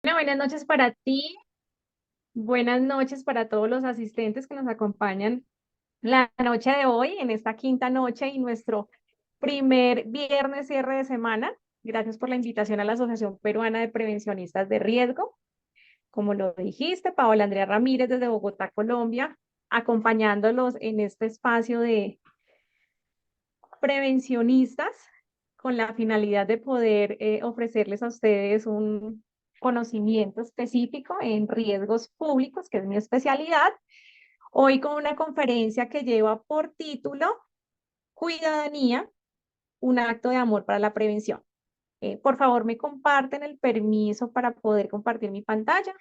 Buenas noches para ti, buenas noches para todos los asistentes que nos acompañan la noche de hoy, en esta quinta noche y nuestro primer viernes cierre de semana. Gracias por la invitación a la Asociación Peruana de Prevencionistas de Riesgo. Como lo dijiste, Paola Andrea Ramírez desde Bogotá, Colombia, acompañándolos en este espacio de prevencionistas con la finalidad de poder ofrecerles a ustedes un conocimiento específico en riesgos públicos, que es mi especialidad. Hoy con una conferencia que lleva por título Cuidadanía, un acto de amor para la prevención. Por favor, me comparten el permiso para poder compartir mi pantalla.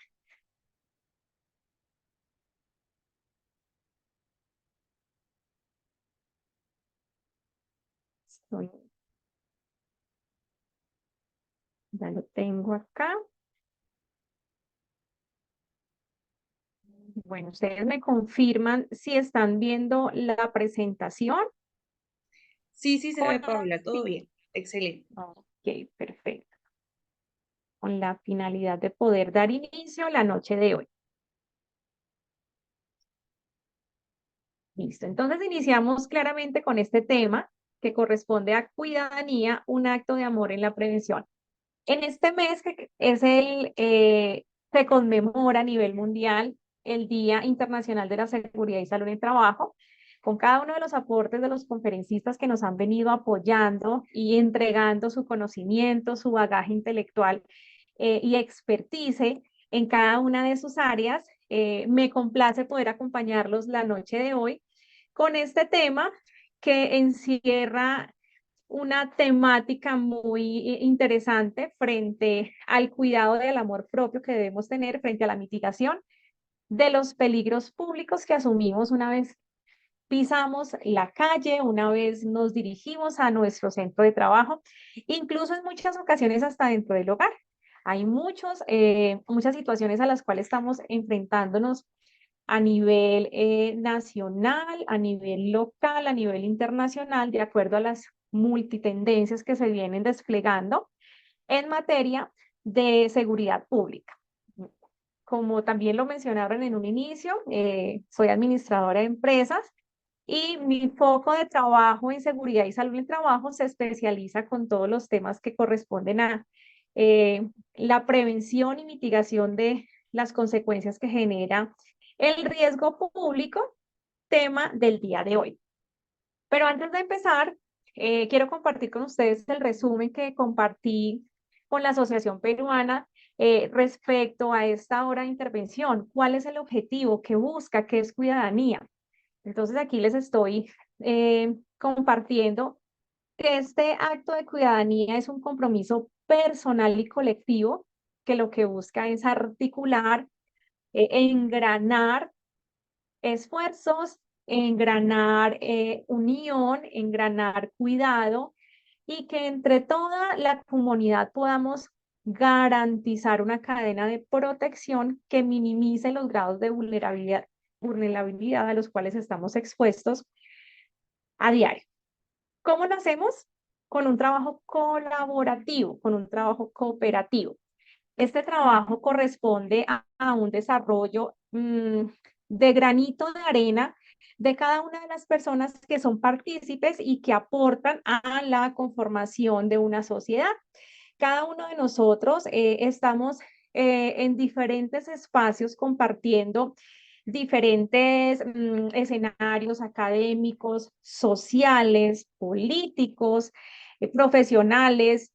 Estoy- ya lo tengo acá. Bueno, ustedes me confirman si están viendo la presentación. Sí, sí se ve, Hola, Paula, todo sí. bien. Excelente. Ok, perfecto. Con la finalidad de poder dar inicio la noche de hoy. Listo. Entonces iniciamos claramente con este tema que corresponde a cuidadanía, un acto de amor en la prevención. En este mes que es se conmemora a nivel mundial el Día Internacional de la Seguridad y Salud en el Trabajo, con cada uno de los aportes de los conferencistas que nos han venido apoyando y entregando su conocimiento, su bagaje intelectual y expertise en cada una de sus áreas. Me complace poder acompañarlos la noche de hoy con este tema que encierra una temática muy interesante frente al cuidado del amor propio que debemos tener frente a la mitigación de los peligros públicos que asumimos una vez pisamos la calle, una vez nos dirigimos a nuestro centro de trabajo, incluso en muchas ocasiones hasta dentro del hogar. Hay muchas situaciones a las cuales estamos enfrentándonos a nivel nacional, a nivel local, a nivel internacional, de acuerdo a las multitendencias que se vienen desplegando en materia de seguridad pública. Como también lo mencionaron en un inicio, soy administradora de empresas y mi foco de trabajo en seguridad y salud en el trabajo se especializa con todos los temas que corresponden a la prevención y mitigación de las consecuencias que genera el riesgo público, tema del día de hoy. Pero antes de empezar, quiero compartir con ustedes el resumen que compartí con la Asociación Peruana respecto a esta hora de intervención. ¿Cuál es el objetivo? ¿Qué busca? ¿Qué es cuidadanía? Entonces aquí les estoy compartiendo que este acto de cuidadanía es un compromiso personal y colectivo que lo que busca es articular, engranar esfuerzos, engranar unión, engranar cuidado y que entre toda la comunidad podamos garantizar una cadena de protección que minimice los grados de vulnerabilidad a los cuales estamos expuestos a diario. ¿Cómo lo hacemos? Con un trabajo colaborativo, con un trabajo cooperativo. Este trabajo corresponde a un desarrollo de granito de arena de cada una de las personas que son partícipes y que aportan a la conformación de una sociedad. Cada uno de nosotros estamos en diferentes espacios compartiendo diferentes escenarios académicos, sociales, políticos, profesionales,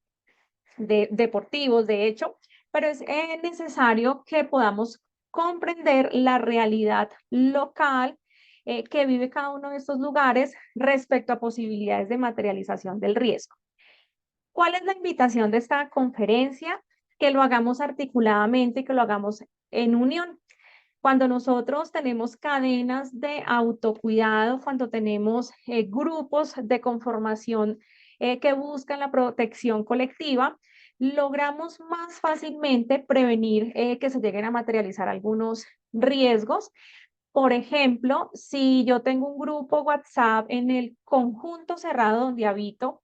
deportivos, de hecho, pero es necesario que podamos comprender la realidad local que vive cada uno de estos lugares respecto a posibilidades de materialización del riesgo. ¿Cuál es la invitación de esta conferencia? Que lo hagamos articuladamente y que lo hagamos en unión. Cuando nosotros tenemos cadenas de autocuidado, cuando tenemos grupos de conformación que buscan la protección colectiva, logramos más fácilmente prevenir que se lleguen a materializar algunos riesgos. Por ejemplo, si yo tengo un grupo WhatsApp en el conjunto cerrado donde habito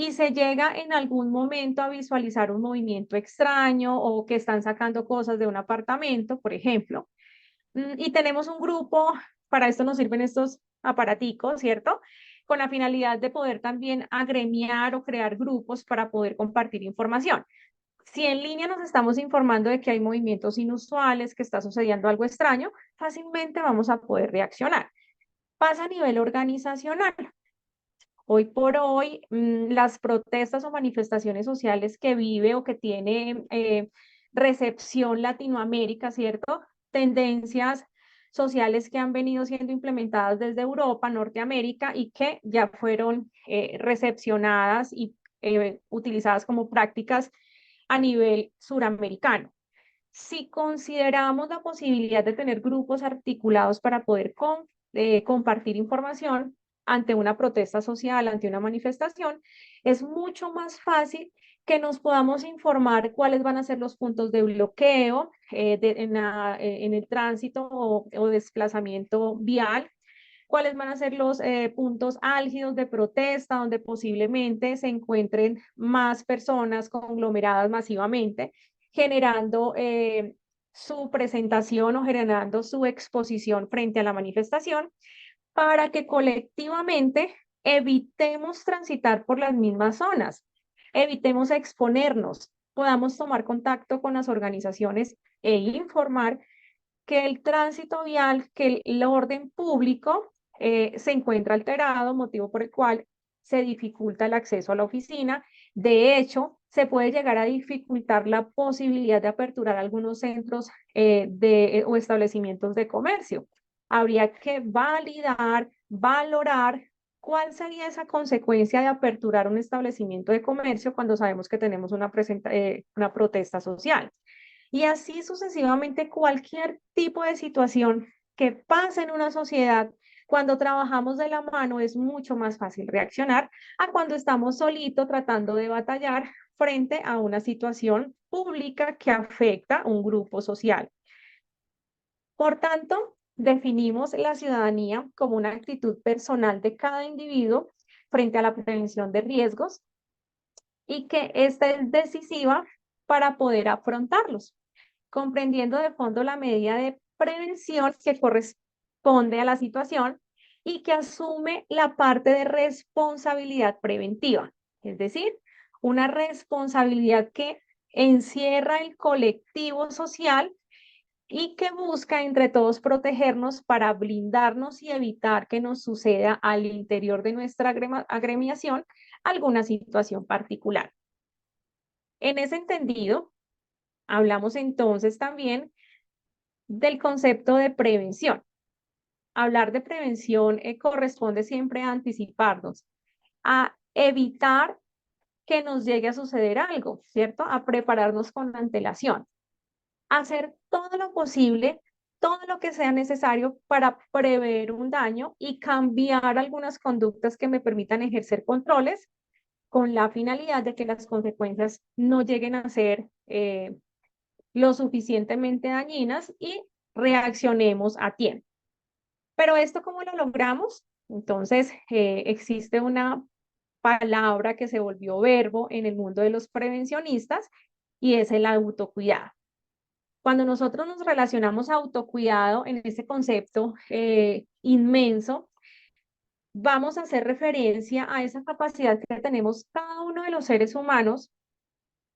y se llega en algún momento a visualizar un movimiento extraño o que están sacando cosas de un apartamento, por ejemplo, y tenemos un grupo, para esto nos sirven estos aparaticos, ¿cierto? Con la finalidad de poder también agremiar o crear grupos para poder compartir información. Si en línea nos estamos informando de que hay movimientos inusuales, que está sucediendo algo extraño, fácilmente vamos a poder reaccionar. Pasa a nivel organizacional. Hoy por hoy, las protestas o manifestaciones sociales que vive o que tiene recepción Latinoamérica, ¿cierto? Tendencias sociales que han venido siendo implementadas desde Europa, Norteamérica y que ya fueron recepcionadas y utilizadas como prácticas a nivel suramericano. Si consideramos la posibilidad de tener grupos articulados para poder compartir información ante una protesta social, ante una manifestación, es mucho más fácil que nos podamos informar cuáles van a ser los puntos de bloqueo en el tránsito o desplazamiento vial, cuáles van a ser los puntos álgidos de protesta donde posiblemente se encuentren más personas conglomeradas masivamente, generando su presentación o generando su exposición frente a la manifestación para que colectivamente evitemos transitar por las mismas zonas, evitemos exponernos, podamos tomar contacto con las organizaciones e informar que el tránsito vial, que el orden público se encuentra alterado, motivo por el cual se dificulta el acceso a la oficina. De hecho, se puede llegar a dificultar la posibilidad de aperturar algunos centros o establecimientos de comercio. Habría que validar, valorar cuál sería esa consecuencia de aperturar un establecimiento de comercio cuando sabemos que tenemos una protesta social. Y así sucesivamente cualquier tipo de situación que pase en una sociedad, cuando trabajamos de la mano es mucho más fácil reaccionar a cuando estamos solitos tratando de batallar frente a una situación pública que afecta a un grupo social. Por tanto, definimos la ciudadanía como una actitud personal de cada individuo frente a la prevención de riesgos y que esta es decisiva para poder afrontarlos, comprendiendo de fondo la medida de prevención que corresponde a la situación y que asume la parte de responsabilidad preventiva, es decir, una responsabilidad que encierra el colectivo social y que busca entre todos protegernos para blindarnos y evitar que nos suceda al interior de nuestra agremiación alguna situación particular. En ese entendido, hablamos entonces también del concepto de prevención. Hablar de prevención corresponde siempre a anticiparnos, a evitar que nos llegue a suceder algo, ¿cierto? A prepararnos con antelación, a hacer todo lo posible, todo lo que sea necesario para prever un daño y cambiar algunas conductas que me permitan ejercer controles con la finalidad de que las consecuencias no lleguen a ser lo suficientemente dañinas y reaccionemos a tiempo. Pero esto, ¿cómo lo logramos? Entonces, existe una palabra que se volvió verbo en el mundo de los prevencionistas y es el autocuidado. Cuando nosotros nos relacionamos a autocuidado en ese concepto inmenso, vamos a hacer referencia a esa capacidad que tenemos cada uno de los seres humanos,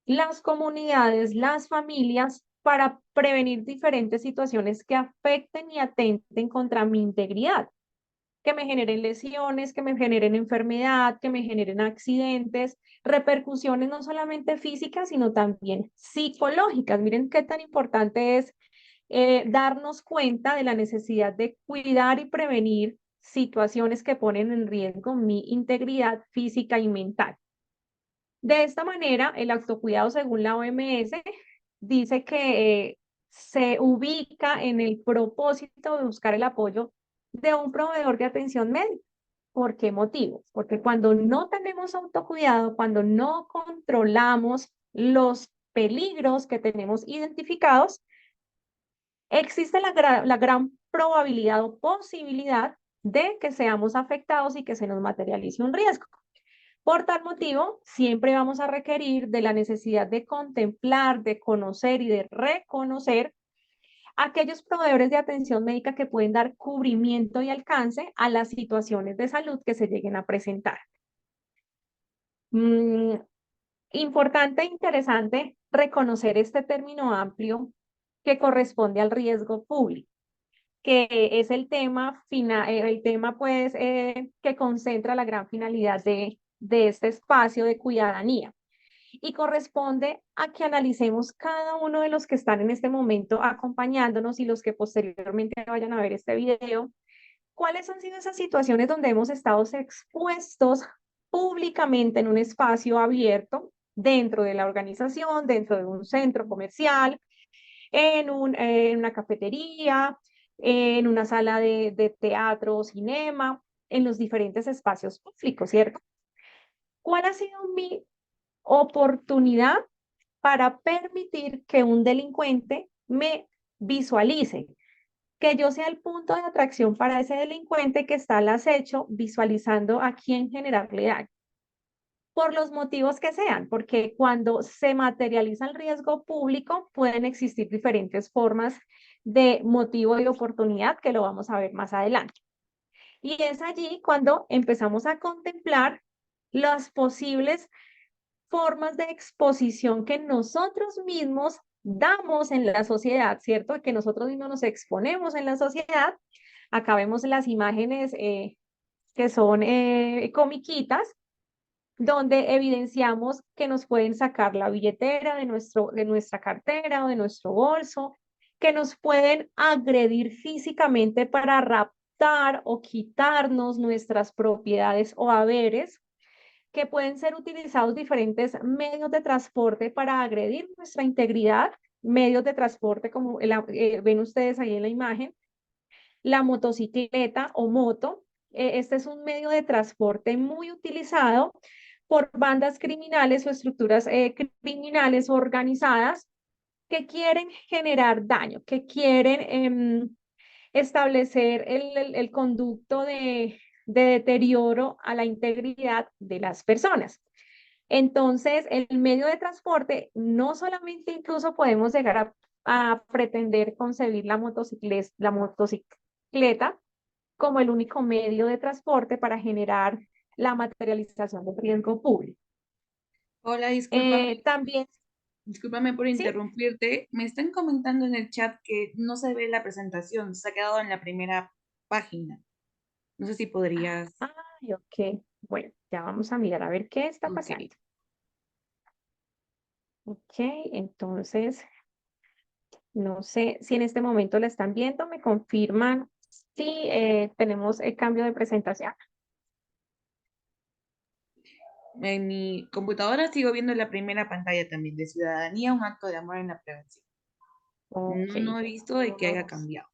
las comunidades, las familias, para prevenir diferentes situaciones que afecten y atenten contra mi integridad, que me generen lesiones, que me generen enfermedad, que me generen accidentes, repercusiones no solamente físicas, sino también psicológicas. Miren qué tan importante es darnos cuenta de la necesidad de cuidar y prevenir situaciones que ponen en riesgo mi integridad física y mental. De esta manera, el autocuidado, según la OMS, dice que se ubica en el propósito de buscar el apoyo de un proveedor de atención médica. ¿Por qué motivo? Porque cuando no tenemos autocuidado, cuando no controlamos los peligros que tenemos identificados, existe la gran probabilidad o posibilidad de que seamos afectados y que se nos materialice un riesgo. Por tal motivo, siempre vamos a requerir de la necesidad de contemplar, de conocer y de reconocer aquellos proveedores de atención médica que pueden dar cubrimiento y alcance a las situaciones de salud que se lleguen a presentar. Importante e interesante reconocer este término amplio que corresponde al riesgo público, que es el tema, pues, que concentra la gran finalidad de este espacio de cuidadanía. Y corresponde a que analicemos cada uno de los que están en este momento acompañándonos y los que posteriormente vayan a ver este video, cuáles han sido esas situaciones donde hemos estado expuestos públicamente en un espacio abierto, dentro de la organización, dentro de un centro comercial, en una cafetería, en una sala de teatro o cinema, en los diferentes espacios públicos, ¿cierto? ¿Cuál ha sido mi oportunidad para permitir que un delincuente me visualice, que yo sea el punto de atracción para ese delincuente que está al acecho, visualizando a quién generarle daño? Por los motivos que sean, porque cuando se materializa el riesgo público pueden existir diferentes formas de motivo y oportunidad que lo vamos a ver más adelante. Y es allí cuando empezamos a contemplar las posibles formas de exposición que nosotros mismos damos en la sociedad, ¿cierto? Que nosotros mismos nos exponemos en la sociedad. Acá vemos las imágenes que son comiquitas, donde evidenciamos que nos pueden sacar la billetera de nuestra cartera o de nuestro bolso, que nos pueden agredir físicamente para raptar o quitarnos nuestras propiedades o haberes, que pueden ser utilizados diferentes medios de transporte para agredir nuestra integridad, medios de transporte como ven ustedes ahí en la imagen, la motocicleta o moto. Este es un medio de transporte muy utilizado por bandas criminales o estructuras criminales organizadas que quieren generar daño, que quieren establecer el conducto de deterioro a la integridad de las personas. Entonces, el medio de transporte, no solamente incluso podemos llegar a pretender concebir la motocicleta como el único medio de transporte para generar la materialización del riesgo público. Hola, discúlpame, También, discúlpame por ¿sí? interrumpirte. Me están comentando en el chat que no se ve la presentación, se ha quedado en la primera página. No sé si podrías. Ay, ok. Bueno, ya vamos a mirar a ver qué está Ok. pasando. Ok, entonces, no sé si en este momento la están viendo, me confirman si tenemos el cambio de presentación. En mi computadora sigo viendo la primera pantalla también de ciudadanía, un acto de amor en la prevención. Ok, No he visto de que haya vamos. cambiado.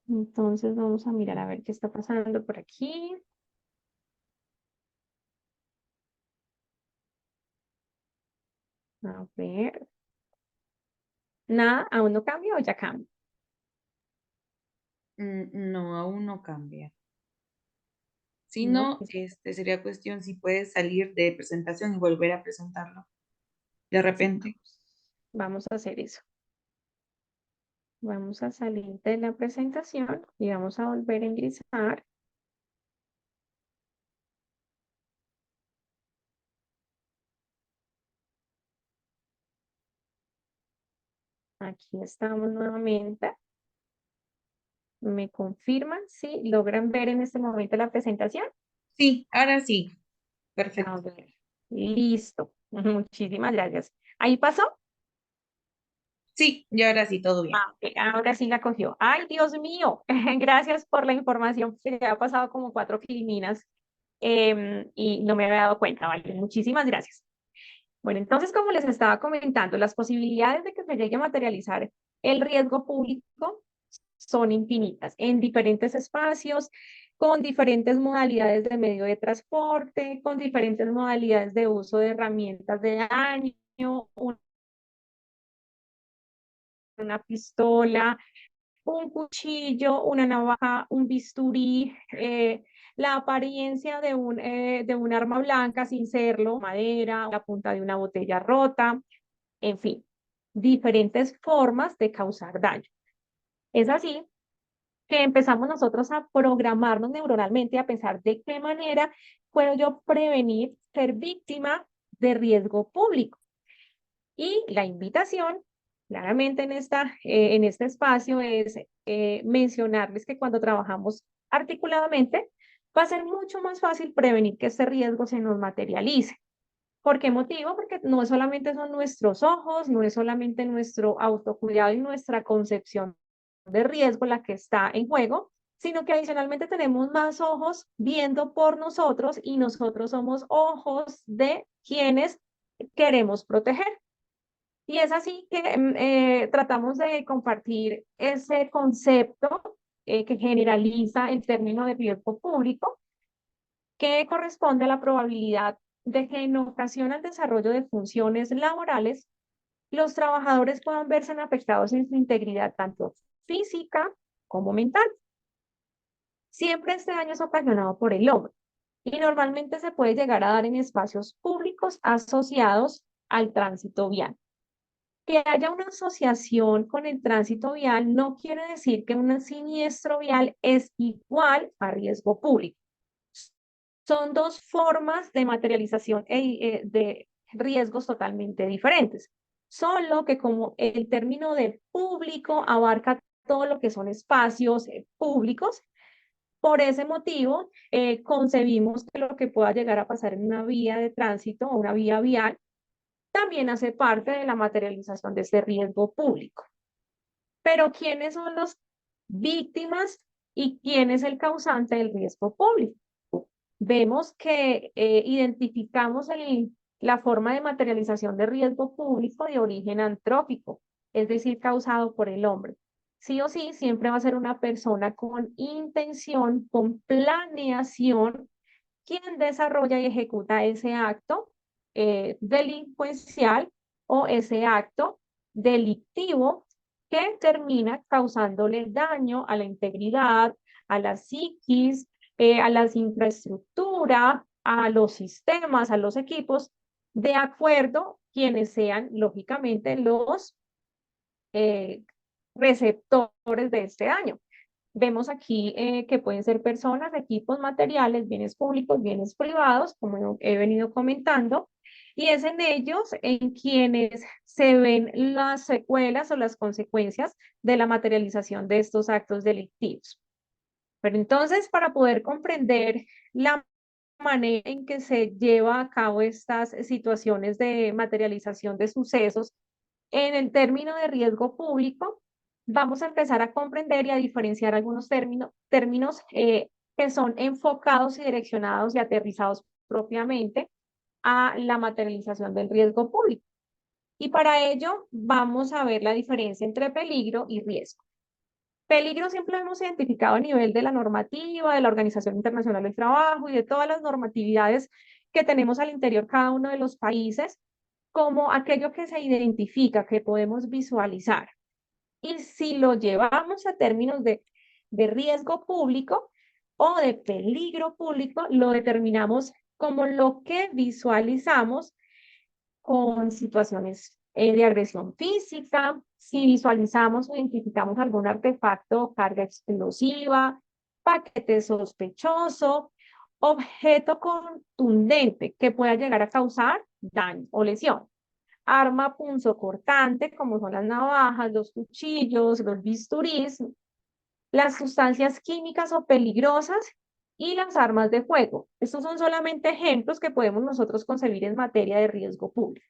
Entonces vamos a mirar a ver qué está pasando por aquí. A ver. Nada, aún no cambia o ya cambia. No, aún no cambia. Si No, no, sería cuestión si puedes salir de presentación y volver a presentarlo de sí, repente. vamos a hacer eso. Vamos a salir de la presentación y vamos a volver a ingresar. Aquí estamos nuevamente. ¿Me confirman si logran ver en este momento la presentación? Sí, ahora sí. A Perfecto. ver, listo. Muchísimas gracias. ¿Ahí pasó? Sí, y ahora sí, todo bien. Ah, ok, ahora sí la cogió. Ay, Dios mío. Gracias por la información. Se ha pasado como 4 filminas y no me había dado cuenta, ¿vale? Muchísimas gracias. Bueno, entonces, como les estaba comentando, las posibilidades de que se llegue a materializar el riesgo público son infinitas en diferentes espacios, con diferentes modalidades de medio de transporte, con diferentes modalidades de uso de herramientas de daño, una pistola, un cuchillo, una navaja, un bisturí, la apariencia de un arma blanca sin serlo, madera, la punta de una botella rota, en fin, diferentes formas de causar daño. Es así que empezamos nosotros a programarnos neuronalmente, a pensar de qué manera puedo yo prevenir ser víctima de riesgo público. Y la invitación, claramente en este espacio, es mencionarles que cuando trabajamos articuladamente, va a ser mucho más fácil prevenir que este riesgo se nos materialice. ¿Por qué motivo? Porque no solamente son nuestros ojos, no es solamente nuestro autocuidado y nuestra concepción de riesgo la que está en juego, sino que adicionalmente tenemos más ojos viendo por nosotros y nosotros somos ojos de quienes queremos proteger. Y es así que tratamos de compartir ese concepto que generaliza el término de riesgo público, que corresponde a la probabilidad de que en ocasión al desarrollo de funciones laborales, los trabajadores puedan verse afectados en su integridad tanto física como mental. Siempre este daño es ocasionado por el hombre y normalmente se puede llegar a dar en espacios públicos asociados al tránsito vial. Que haya una asociación con el tránsito vial no quiere decir que un siniestro vial es igual a riesgo público. Son dos formas de materialización de riesgos totalmente diferentes. Solo que como el término de público abarca todo lo que son espacios públicos, por ese motivo concebimos que lo que pueda llegar a pasar en una vía de tránsito o una vía vial también hace parte de la materialización de ese riesgo público. Pero ¿quiénes son las víctimas y quién es el causante del riesgo público? Vemos que identificamos la forma de materialización de riesgo público de origen antrópico, es decir, causado por el hombre. Sí o sí, siempre va a ser una persona con intención, con planeación, quien desarrolla y ejecuta ese acto delincuencial o ese acto delictivo que termina causándole daño a la integridad, a la psiquis, a las infraestructuras, a los sistemas, a los equipos, de acuerdo quienes sean, lógicamente, los eh, receptores de este daño. Vemos aquí que pueden ser personas, equipos, materiales, bienes públicos, bienes privados, como he venido comentando, y es en ellos en quienes se ven las secuelas o las consecuencias de la materialización de estos actos delictivos. Pero entonces, para poder comprender la manera en que se lleva a cabo estas situaciones de materialización de sucesos en el término de riesgo público, vamos a empezar a comprender y a diferenciar algunos términos que son enfocados y direccionados y aterrizados propiamente a la materialización del riesgo público. Y para ello vamos a ver la diferencia entre peligro y riesgo. Peligro siempre lo hemos identificado a nivel de la normativa, de la Organización Internacional del Trabajo y de todas las normatividades que tenemos al interior cada uno de los países, como aquello que se identifica, que podemos visualizar. Y si lo llevamos a términos de riesgo público o de peligro público, lo determinamos como lo que visualizamos con situaciones de agresión física, si visualizamos o identificamos algún artefacto o carga explosiva, paquete sospechoso, objeto contundente que pueda llegar a causar daño o lesión. Arma punzocortante, como son las navajas, los cuchillos, los bisturís, las sustancias químicas o peligrosas y las armas de fuego. Estos son solamente ejemplos que podemos nosotros concebir en materia de riesgo público.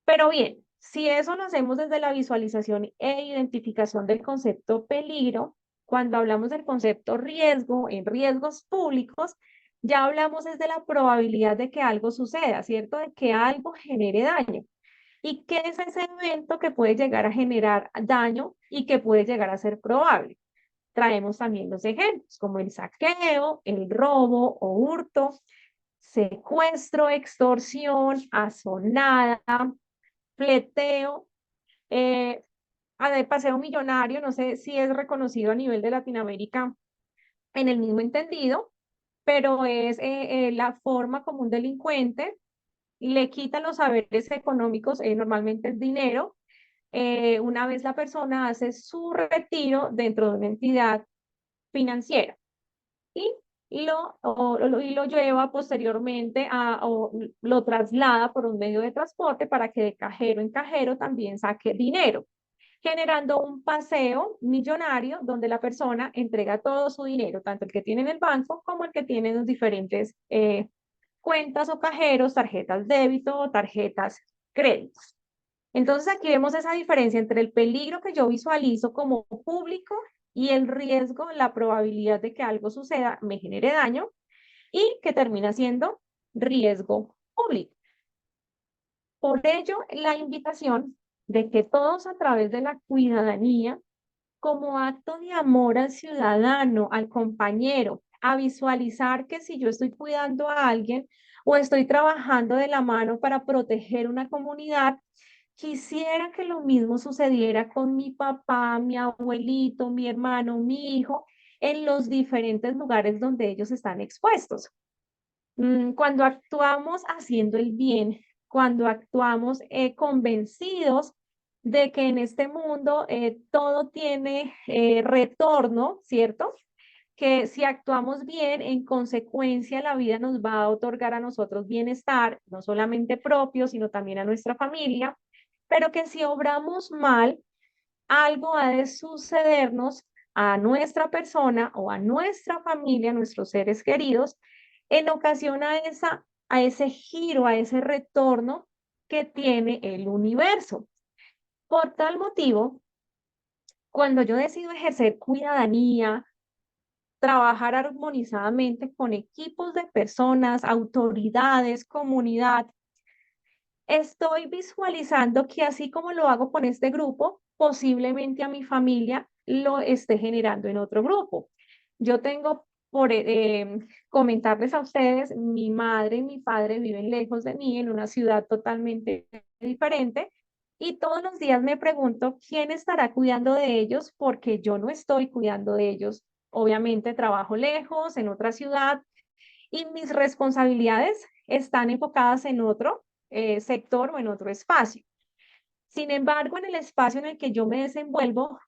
Pero bien, si eso lo hacemos desde la visualización e identificación del concepto peligro, cuando hablamos del concepto riesgo en riesgos públicos, ya hablamos desde la probabilidad de que algo suceda, ¿cierto? De que algo genere daño. ¿Y qué es ese evento que puede llegar a generar daño y que puede llegar a ser probable? Traemos también los ejemplos, como el saqueo, el robo o hurto, secuestro, extorsión, asonada, fleteo, de paseo millonario, no sé si es reconocido a nivel de Latinoamérica en el mismo entendido, pero es la forma como un delincuente le quita los saberes económicos, normalmente el dinero, una vez la persona hace su retiro dentro de una entidad financiera y y lo lleva posteriormente o lo traslada por un medio de transporte para que de cajero en cajero también saque dinero, generando un paseo millonario donde la persona entrega todo su dinero, tanto el que tiene en el banco como el que tiene en los diferentes cuentas o cajeros, tarjetas débito o tarjetas créditos. Entonces aquí vemos esa diferencia entre el peligro que yo visualizo como público y el riesgo, la probabilidad de que algo suceda, me genere daño y que termina siendo riesgo público. Por ello, la invitación de que todos a través de la ciudadanía, como acto de amor al ciudadano, al compañero, a visualizar que si yo estoy cuidando a alguien o estoy trabajando de la mano para proteger una comunidad, quisiera que lo mismo sucediera con mi papá, mi abuelito, mi hermano, mi hijo, en los diferentes lugares donde ellos están expuestos. Cuando actuamos haciendo el bien, cuando actuamos convencidos de que en este mundo todo tiene retorno, ¿cierto? Que si actuamos bien, en consecuencia la vida nos va a otorgar a nosotros bienestar, no solamente propio, sino también a nuestra familia, pero que si obramos mal, algo ha de sucedernos a nuestra persona o a nuestra familia, a nuestros seres queridos, en ocasión a ese giro, a ese retorno que tiene el universo. Por tal motivo, cuando yo decido ejercer cuidadanía, trabajar armonizadamente con equipos de personas, autoridades, comunidad, estoy visualizando que así como lo hago con este grupo, posiblemente a mi familia lo esté generando en otro grupo. Yo tengo por comentarles a ustedes, mi madre y mi padre viven lejos de mí en una ciudad totalmente diferente y todos los días me pregunto quién estará cuidando de ellos porque yo no estoy cuidando de ellos. Obviamente trabajo lejos, en otra ciudad, y mis responsabilidades están enfocadas en otro sector o en otro espacio. Sin embargo, en el espacio en el que yo me desenvuelvo,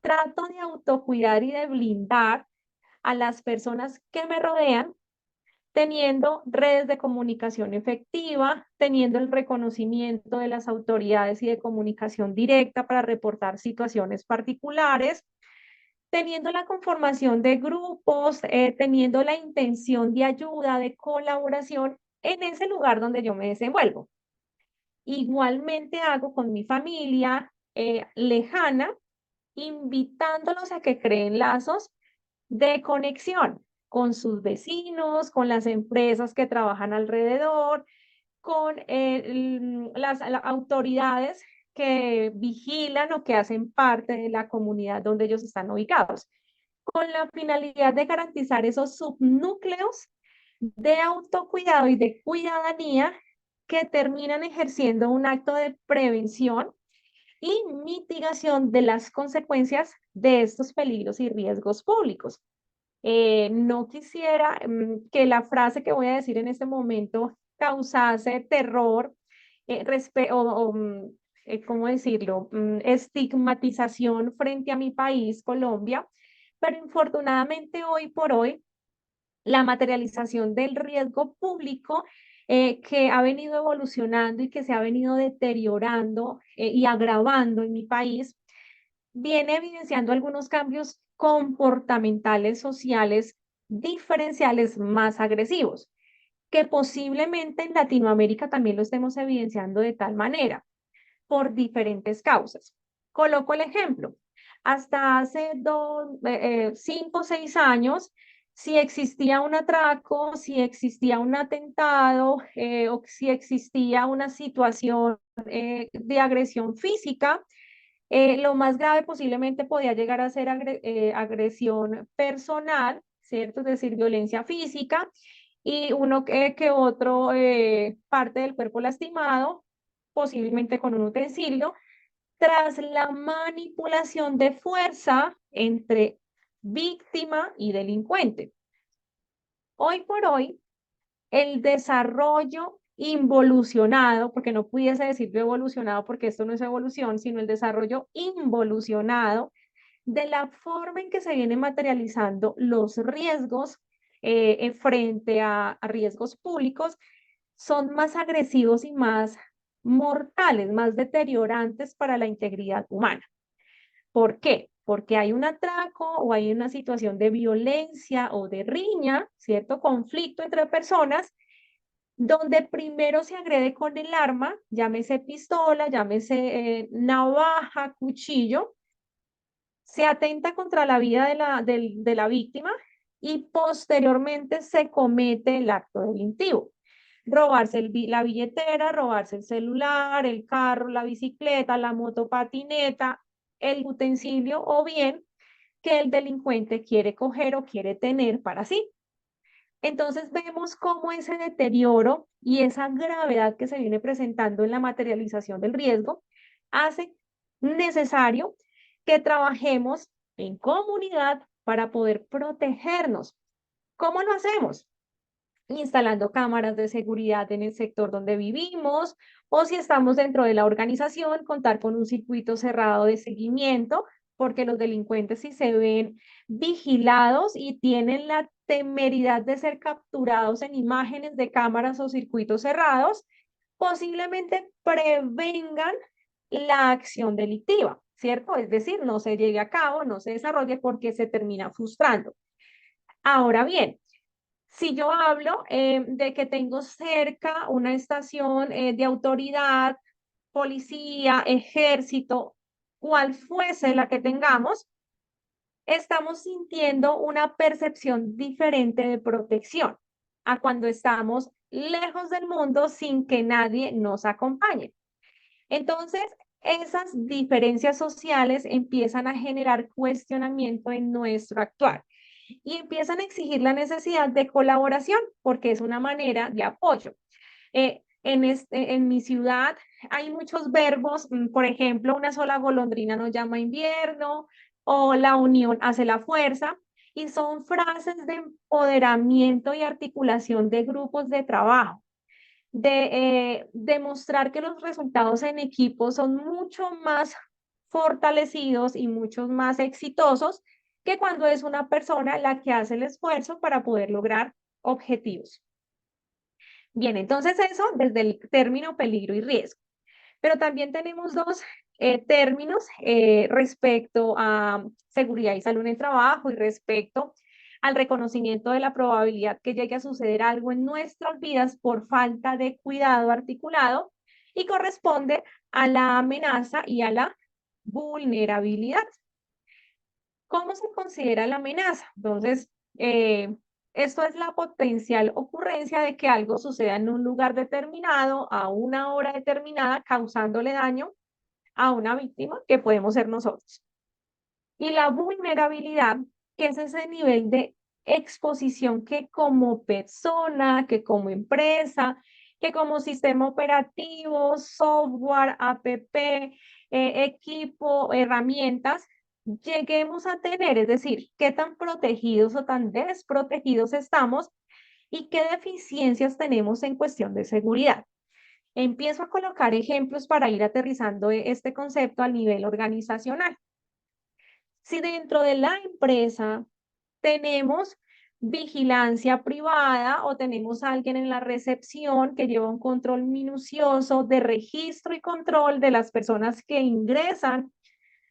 trato de autocuidar y de blindar a las personas que me rodean, teniendo redes de comunicación efectiva, teniendo el reconocimiento de las autoridades y de comunicación directa para reportar situaciones particulares, teniendo la conformación de grupos, teniendo la intención de ayuda, de colaboración en ese lugar donde yo me desenvuelvo. Igualmente hago con mi familia lejana, invitándolos a que creen lazos de conexión con sus vecinos, con las empresas que trabajan alrededor, con las autoridades que vigilan o que hacen parte de la comunidad donde ellos están ubicados, con la finalidad de garantizar esos subnúcleos de autocuidado y de cuidadanía que terminan ejerciendo un acto de prevención y mitigación de las consecuencias de estos peligros y riesgos públicos. No quisiera que la frase que voy a decir en este momento causase terror ¿cómo decirlo? Estigmatización frente a mi país, Colombia, pero infortunadamente hoy por hoy la materialización del riesgo público que ha venido evolucionando y que se ha venido deteriorando y agravando en mi país, viene evidenciando algunos cambios comportamentales sociales diferenciales más agresivos, que posiblemente en Latinoamérica también lo estemos evidenciando de tal manera, por diferentes causas. Coloco el ejemplo. Hasta hace 5 o 6 años, si existía un atraco, si existía un atentado o si existía una situación de agresión física, lo más grave posiblemente podía llegar a ser agresión personal, ¿cierto? Es decir, violencia física y uno que otro parte del cuerpo lastimado, posiblemente con un utensilio, tras la manipulación de fuerza entre víctima y delincuente. Hoy por hoy, el desarrollo involucionado, porque no pudiese decir evolucionado porque esto no es evolución, sino el desarrollo involucionado de la forma en que se vienen materializando los riesgos frente a riesgos públicos, son más agresivos y más mortales, más deteriorantes para la integridad humana. ¿Por qué? Porque hay un atraco o hay una situación de violencia o de riña, ¿cierto? Conflicto entre personas donde primero se agrede con el arma, llámese pistola, llámese navaja, cuchillo, se atenta contra la vida de la víctima y posteriormente se comete el acto delictivo. Robarse la billetera, robarse el celular, el carro, la bicicleta, la motopatineta, el utensilio o bien que el delincuente quiere coger o quiere tener para sí. Entonces vemos cómo ese deterioro y esa gravedad que se viene presentando en la materialización del riesgo hace necesario que trabajemos en comunidad para poder protegernos. ¿Cómo lo hacemos? Instalando cámaras de seguridad en el sector donde vivimos, o si estamos dentro de la organización, contar con un circuito cerrado de seguimiento, porque los delincuentes si se ven vigilados y tienen la temeridad de ser capturados en imágenes de cámaras o circuitos cerrados, posiblemente prevengan la acción delictiva, ¿cierto? Es decir, no se lleve a cabo, no se desarrolle porque se termina frustrando. Ahora bien, si yo hablo de que tengo cerca una estación de autoridad, policía, ejército, cual fuese la que tengamos, estamos sintiendo una percepción diferente de protección a cuando estamos lejos del mundo sin que nadie nos acompañe. Entonces, esas diferencias sociales empiezan a generar cuestionamiento en nuestro actuar y empiezan a exigir la necesidad de colaboración porque es una manera de apoyo. En mi ciudad hay muchos verbos, por ejemplo, una sola golondrina nos llama invierno o la unión hace la fuerza, y son frases de empoderamiento y articulación de grupos de trabajo, de demostrar que los resultados en equipo son mucho más fortalecidos y muchos más exitosos que cuando es una persona la que hace el esfuerzo para poder lograr objetivos. Bien, entonces eso desde el término peligro y riesgo. Pero también tenemos dos términos respecto a seguridad y salud en el trabajo y respecto al reconocimiento de la probabilidad que llegue a suceder algo en nuestras vidas por falta de cuidado articulado y corresponde a la amenaza y a la vulnerabilidad. ¿Cómo se considera la amenaza? Entonces, esto es la potencial ocurrencia de que algo suceda en un lugar determinado, a una hora determinada, causándole daño a una víctima que podemos ser nosotros. Y la vulnerabilidad, que es ese nivel de exposición que como persona, que como empresa, que como sistema operativo, software, app, equipo, herramientas, lleguemos a tener, es decir, qué tan protegidos o tan desprotegidos estamos y qué deficiencias tenemos en cuestión de seguridad. Empiezo a colocar ejemplos para ir aterrizando este concepto al nivel organizacional. Si dentro de la empresa tenemos vigilancia privada o tenemos a alguien en la recepción que lleva un control minucioso de registro y control de las personas que ingresan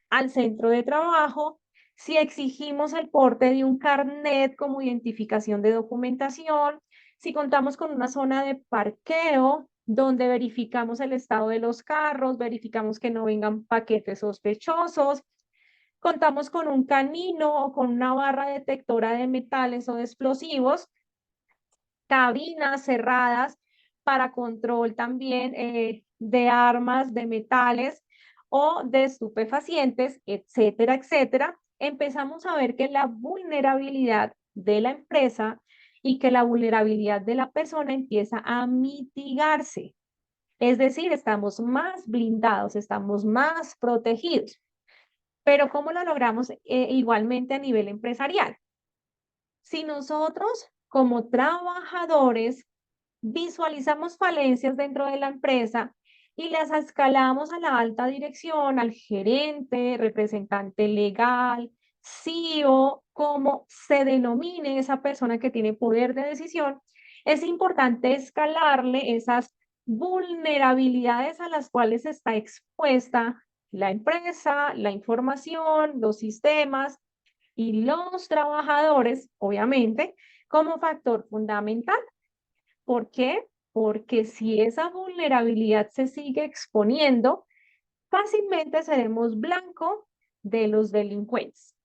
al centro de trabajo, si exigimos el porte de un carnet como identificación de documentación, si contamos con una zona de parqueo donde verificamos el estado de los carros, verificamos que no vengan paquetes sospechosos, contamos con un canino o con una barra detectora de metales o de explosivos, cabinas cerradas para control también de armas, de metales o de estupefacientes, etcétera, etcétera, empezamos a ver que la vulnerabilidad de la empresa y que la vulnerabilidad de la persona empieza a mitigarse. Es decir, estamos más blindados, estamos más protegidos. Pero ¿cómo lo logramos igualmente a nivel empresarial? Si nosotros como trabajadores, visualizamos falencias dentro de la empresa y las escalamos a la alta dirección, al gerente, representante legal, CEO, como se denomine esa persona que tiene poder de decisión. Es importante escalarle esas vulnerabilidades a las cuales está expuesta la empresa, la información, los sistemas y los trabajadores, obviamente, como factor fundamental. ¿Por qué? Porque si esa vulnerabilidad se sigue exponiendo, fácilmente seremos blanco de los delincuentes.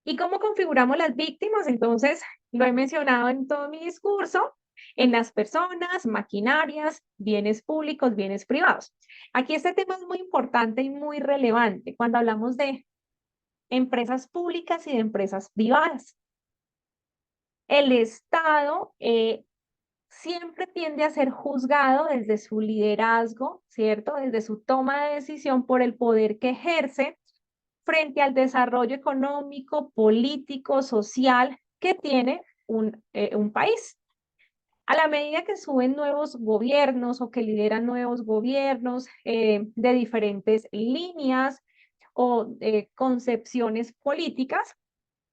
¿Y cómo configuramos las víctimas? Entonces, lo he mencionado en todo mi discurso, en las personas, maquinarias, bienes públicos, bienes privados. Aquí este tema es muy importante y muy relevante cuando hablamos de empresas públicas y de empresas privadas. El Estado siempre tiende a ser juzgado desde su liderazgo, ¿cierto? Desde su toma de decisión por el poder que ejerce frente al desarrollo económico, político, social que tiene un país. A la medida que suben nuevos gobiernos o que lideran nuevos gobiernos de diferentes líneas o concepciones políticas,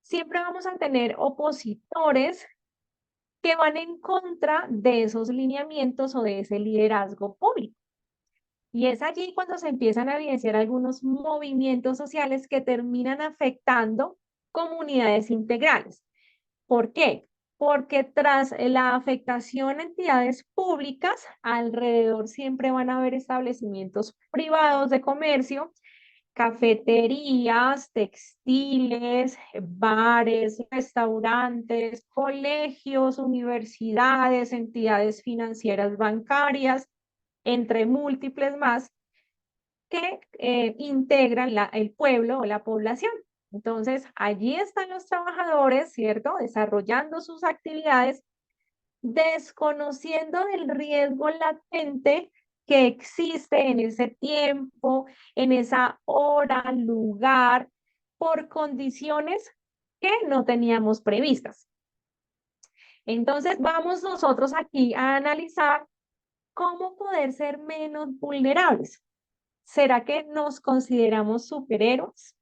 siempre vamos a tener opositores que van en contra de esos lineamientos o de ese liderazgo público. Y es allí cuando se empiezan a evidenciar algunos movimientos sociales que terminan afectando comunidades integrales. ¿Por qué? Porque tras la afectación a entidades públicas, alrededor siempre van a haber establecimientos privados de comercio, cafeterías, textiles, bares, restaurantes, colegios, universidades, entidades financieras bancarias, entre múltiples más, que integran el pueblo o la población. Entonces, allí están los trabajadores, ¿cierto? Desarrollando sus actividades, desconociendo el riesgo latente que existe en ese tiempo, en esa hora, lugar, por condiciones que no teníamos previstas. Entonces, vamos nosotros aquí a analizar cómo poder ser menos vulnerables. ¿Será que nos consideramos superhéroes?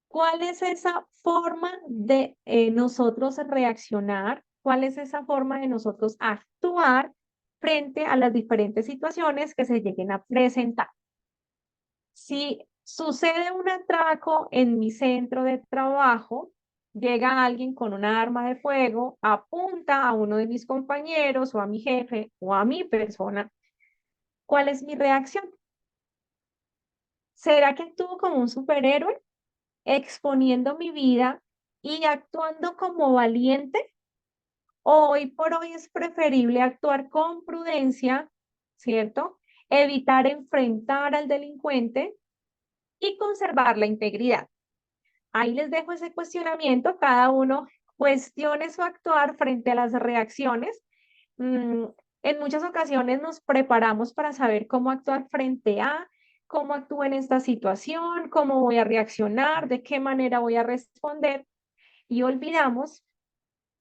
¿Cuál es esa forma de nosotros reaccionar? ¿Cuál es esa forma de nosotros actuar frente a las diferentes situaciones que se lleguen a presentar? Si sucede un atraco en mi centro de trabajo, llega alguien con una arma de fuego, apunta a uno de mis compañeros o a mi jefe o a mi persona, ¿cuál es mi reacción? ¿Será que actúo como un superhéroe, exponiendo mi vida y actuando como valiente? Hoy por hoy es preferible actuar con prudencia, ¿cierto? Evitar enfrentar al delincuente y conservar la integridad. Ahí les dejo ese cuestionamiento, cada uno cuestione su actuar frente a las reacciones. En muchas ocasiones nos preparamos para saber cómo actuar frente a, cómo actúo en esta situación, cómo voy a reaccionar, de qué manera voy a responder, y olvidamos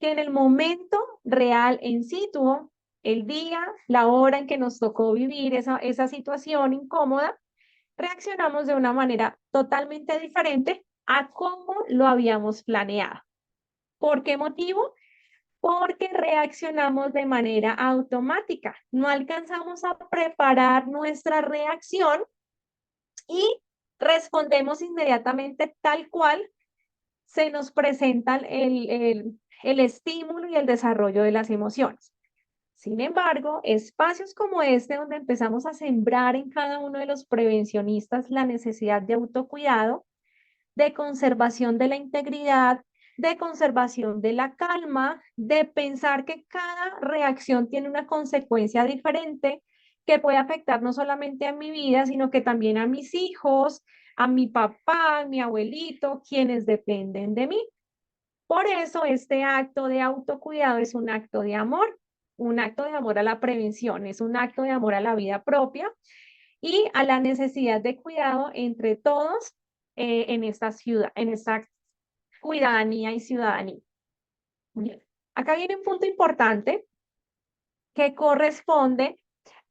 que en el momento real, en situ, el día, la hora en que nos tocó vivir esa situación incómoda, reaccionamos de una manera totalmente diferente a cómo lo habíamos planeado. ¿Por qué motivo? Porque reaccionamos de manera automática. No alcanzamos a preparar nuestra reacción y respondemos inmediatamente tal cual se nos presenta el estímulo y el desarrollo de las emociones. Sin embargo, espacios como este, donde empezamos a sembrar en cada uno de los prevencionistas la necesidad de autocuidado, de conservación de la integridad, de conservación de la calma, de pensar que cada reacción tiene una consecuencia diferente que puede afectar no solamente a mi vida, sino que también a mis hijos, a mi papá, a mi abuelito, quienes dependen de mí. Por eso este acto de autocuidado es un acto de amor a la prevención, es un acto de amor a la vida propia y a la necesidad de cuidado entre todos en esta ciudad, en esta cuidadanía y ciudadanía. Bien. Acá viene un punto importante que corresponde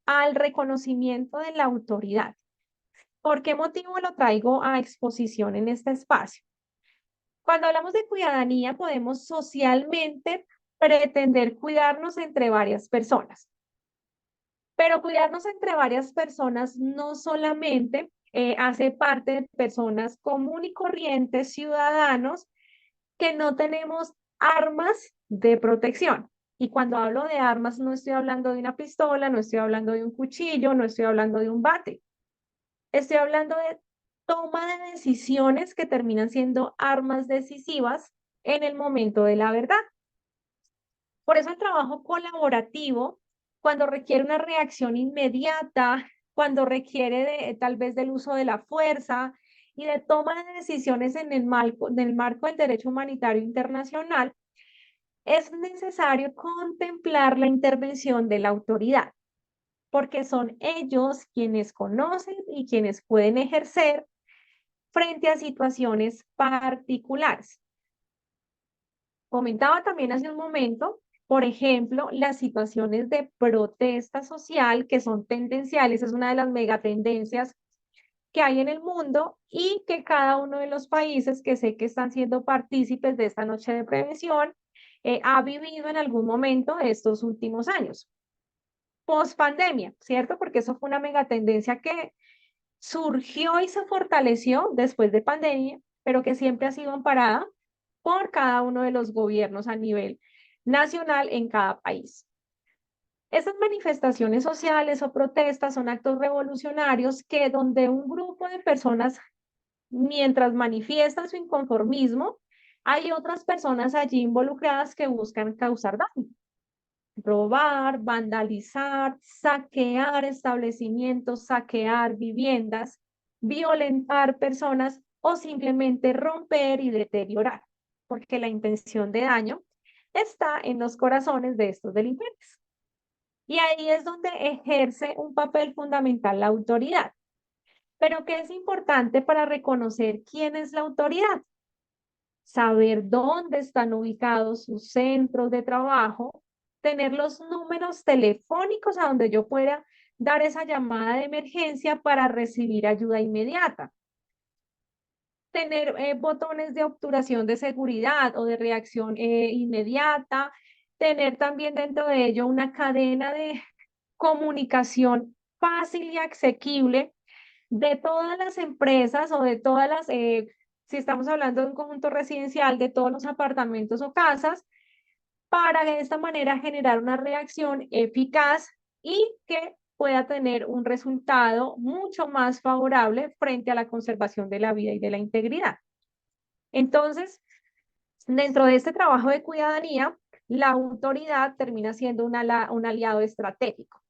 al reconocimiento de la autoridad. ¿Por qué motivo lo traigo a exposición en este espacio? Cuando hablamos de cuidadanía, podemos socialmente pretender cuidarnos entre varias personas, pero cuidarnos entre varias personas no solamente hace parte de personas común y corrientes, ciudadanos, que no tenemos armas de protección. Y cuando hablo de armas, no estoy hablando de una pistola, no estoy hablando de un cuchillo, no estoy hablando de un bate. Estoy hablando de toma de decisiones que terminan siendo armas decisivas en el momento de la verdad. Por eso el trabajo colaborativo, cuando requiere una reacción inmediata, cuando requiere de, tal vez del uso de la fuerza y de toma de decisiones en el marco del derecho humanitario internacional, es necesario contemplar la intervención de la autoridad, porque son ellos quienes conocen y quienes pueden ejercer frente a situaciones particulares. Comentaba también hace un momento, por ejemplo, las situaciones de protesta social que son tendenciales, es una de las megatendencias que hay en el mundo y que cada uno de los países que sé que están siendo partícipes de esta noche de prevención ha vivido en algún momento de estos últimos años. Post pandemia, ¿cierto? Porque eso fue una megatendencia que surgió y se fortaleció después de pandemia, pero que siempre ha sido amparada por cada uno de los gobiernos a nivel nacional en cada país. Estas manifestaciones sociales o protestas son actos revolucionarios que donde un grupo de personas, mientras manifiestan su inconformismo, hay otras personas allí involucradas que buscan causar daño, robar, vandalizar, saquear establecimientos, saquear viviendas, violentar personas o simplemente romper y deteriorar, porque la intención de daño está en los corazones de estos delincuentes. Y ahí es donde ejerce un papel fundamental la autoridad. Pero ¿qué es importante para reconocer quién es la autoridad? Saber dónde están ubicados sus centros de trabajo, tener los números telefónicos a donde yo pueda dar esa llamada de emergencia para recibir ayuda inmediata, tener botones de obturación de seguridad o de reacción inmediata, tener también dentro de ello una cadena de comunicación fácil y asequible de todas las empresas o de todas las, si estamos hablando de un conjunto residencial, de todos los apartamentos o casas, para de esta manera generar una reacción eficaz y que pueda tener un resultado mucho más favorable frente a la conservación de la vida y de la integridad. Entonces, dentro de este trabajo de cuidadanía, la autoridad termina siendo un aliado estratégico.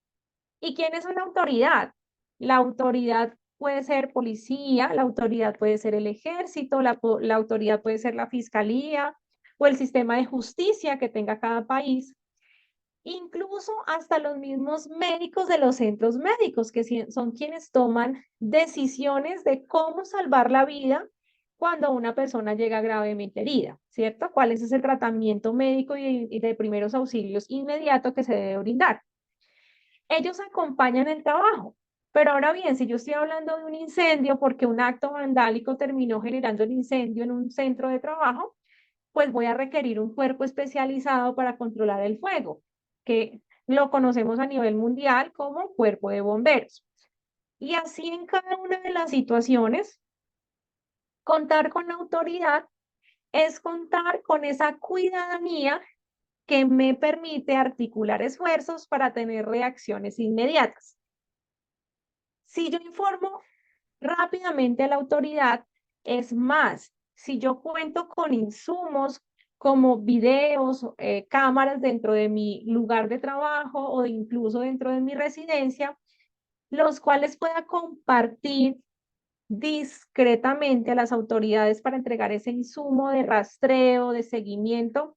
¿Y quién es una autoridad? La autoridad puede ser policía, la autoridad puede ser el ejército, la autoridad puede ser la fiscalía o el sistema de justicia que tenga cada país, incluso hasta los mismos médicos de los centros médicos, que son quienes toman decisiones de cómo salvar la vida cuando una persona llega gravemente herida, ¿cierto? ¿Cuál es ese tratamiento médico y de primeros auxilios inmediato que se debe brindar? Ellos acompañan el trabajo. Pero ahora bien, si yo estoy hablando de un incendio porque un acto vandálico terminó generando el incendio en un centro de trabajo, pues voy a requerir un cuerpo especializado para controlar el fuego, que lo conocemos a nivel mundial como cuerpo de bomberos. Y así en cada una de las situaciones, contar con la autoridad es contar con esa cuidadanía que me permite articular esfuerzos para tener reacciones inmediatas. Si yo informo rápidamente a la autoridad, es más, si yo cuento con insumos como videos, cámaras dentro de mi lugar de trabajo o incluso dentro de mi residencia, los cuales pueda compartir discretamente a las autoridades para entregar ese insumo de rastreo, de seguimiento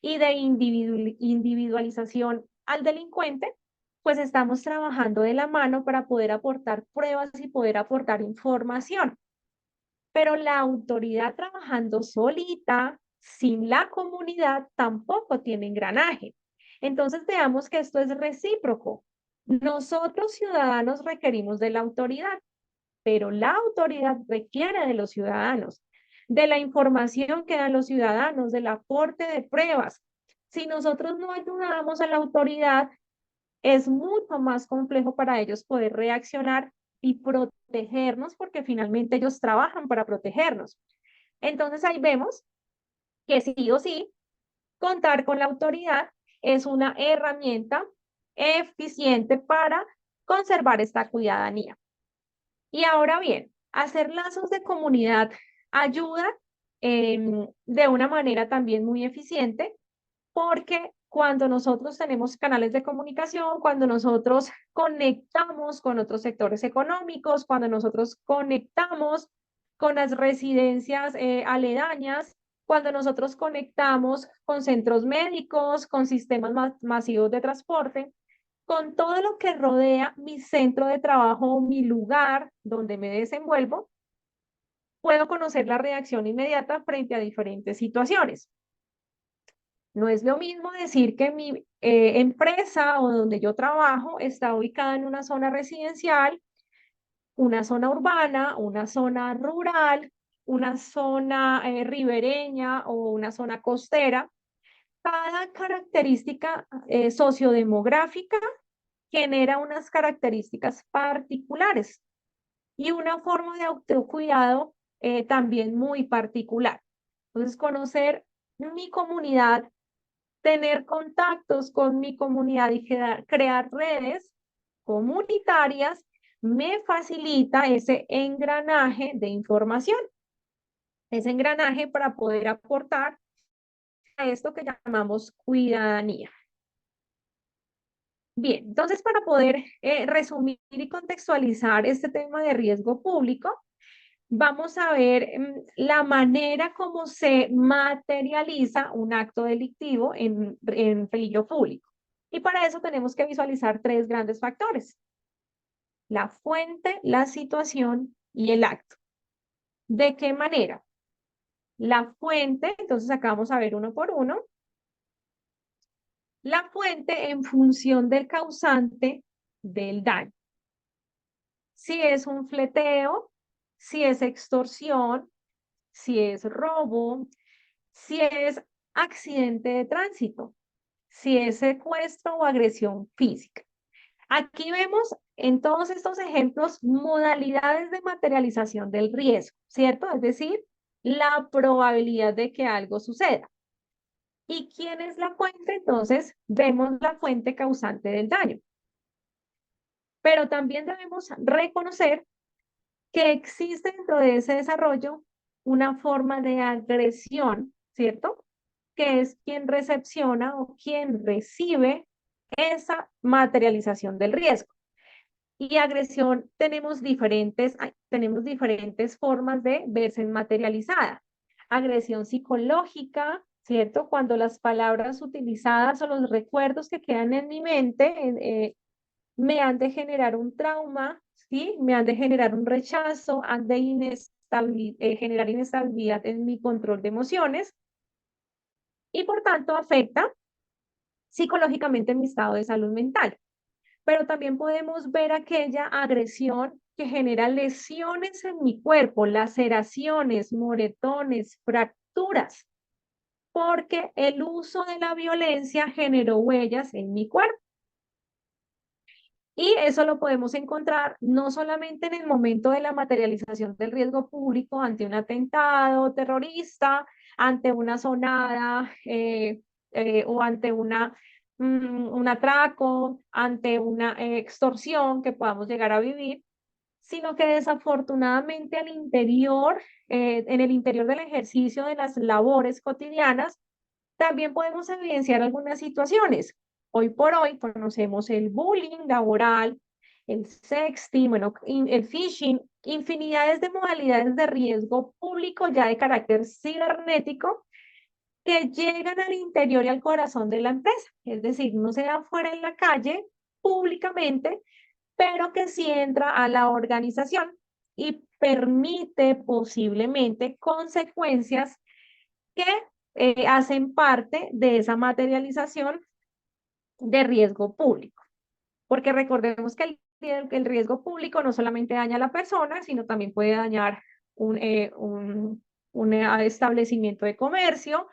y de individualización al delincuente, pues estamos trabajando de la mano para poder aportar pruebas y poder aportar información. Pero la autoridad trabajando solita sin la comunidad tampoco tiene engranaje. Entonces veamos que esto es recíproco. Nosotros ciudadanos requerimos de la autoridad, pero la autoridad requiere de los ciudadanos, de la información que dan los ciudadanos, del aporte de pruebas. Si nosotros no ayudamos a la autoridad, es mucho más complejo para ellos poder reaccionar y protegernos, porque finalmente ellos trabajan para protegernos. Entonces ahí vemos que sí o sí, contar con la autoridad es una herramienta eficiente para conservar esta ciudadanía. Y ahora bien, hacer lazos de comunidad ayuda de una manera también muy eficiente, porque cuando nosotros tenemos canales de comunicación, cuando nosotros conectamos con otros sectores económicos, cuando nosotros conectamos con las residencias aledañas, cuando nosotros conectamos con centros médicos, con sistemas masivos de transporte, con todo lo que rodea mi centro de trabajo o mi lugar donde me desenvuelvo, puedo conocer la reacción inmediata frente a diferentes situaciones. No es lo mismo decir que mi empresa o donde yo trabajo está ubicada en una zona residencial, una zona urbana, una zona rural, una zona ribereña o una zona costera. Cada característica sociodemográfica genera unas características particulares y una forma de autocuidado también muy particular. Entonces, conocer mi comunidad, tener contactos con mi comunidad y crear redes comunitarias me facilita ese engranaje de información, ese engranaje para poder aportar a esto que llamamos cuidadanía. Bien, entonces para poder resumir y contextualizar este tema de riesgo público, vamos a ver la manera como se materializa un acto delictivo en peligro público. Y para eso tenemos que visualizar tres grandes factores: la fuente, la situación y el acto. ¿De qué manera? La fuente, entonces acá vamos a ver uno por uno. La fuente en función del causante del daño. Si es un fleteo, si es extorsión, si es robo, si es accidente de tránsito, si es secuestro o agresión física. Aquí vemos en todos estos ejemplos modalidades de materialización del riesgo, ¿cierto? Es decir, la probabilidad de que algo suceda. ¿Y quién es la fuente? Entonces, vemos la fuente causante del daño. Pero también debemos reconocer que existe dentro de ese desarrollo una forma de agresión, ¿cierto? Que es quien recepciona o quien recibe esa materialización del riesgo. Y agresión tenemos diferentes formas de verse materializada. Agresión psicológica, ¿cierto? Cuando las palabras utilizadas o los recuerdos que quedan en mi mente me han de generar un trauma, ¿sí? Me han de generar un rechazo, han de generar inestabilidad en mi control de emociones y por tanto afecta psicológicamente mi estado de salud mental. Pero también podemos ver aquella agresión que genera lesiones en mi cuerpo, laceraciones, moretones, fracturas, porque el uso de la violencia generó huellas en mi cuerpo. Y eso lo podemos encontrar no solamente en el momento de la materialización del riesgo público ante un atentado terrorista, ante una sonada o ante un atraco, ante una extorsión que podamos llegar a vivir, sino que desafortunadamente al interior, en el interior del ejercicio de las labores cotidianas, también podemos evidenciar algunas situaciones. Hoy por hoy conocemos el bullying laboral, el sexting, bueno, el phishing, infinidades de modalidades de riesgo público ya de carácter cibernético que llegan al interior y al corazón de la empresa. Es decir, no se da fuera en la calle públicamente, pero que sí entra a la organización y permite posiblemente consecuencias que hacen parte de esa materialización de riesgo público. Porque recordemos que el riesgo público no solamente daña a la persona, sino también puede dañar un establecimiento de comercio,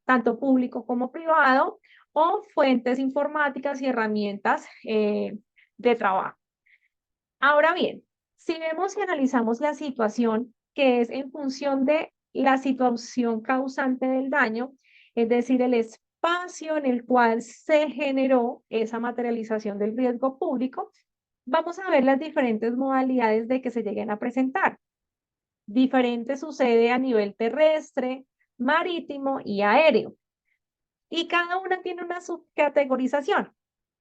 tanto público como privado, o fuentes informáticas y herramientas de trabajo. Ahora bien, si vemos y analizamos la situación que es en función de la situación causante del daño, es decir, el espacio en el cual se generó esa materialización del riesgo público, vamos a ver las diferentes modalidades de que se lleguen a presentar. Diferente sucede a nivel terrestre, marítimo y aéreo. Y cada una tiene una subcategorización.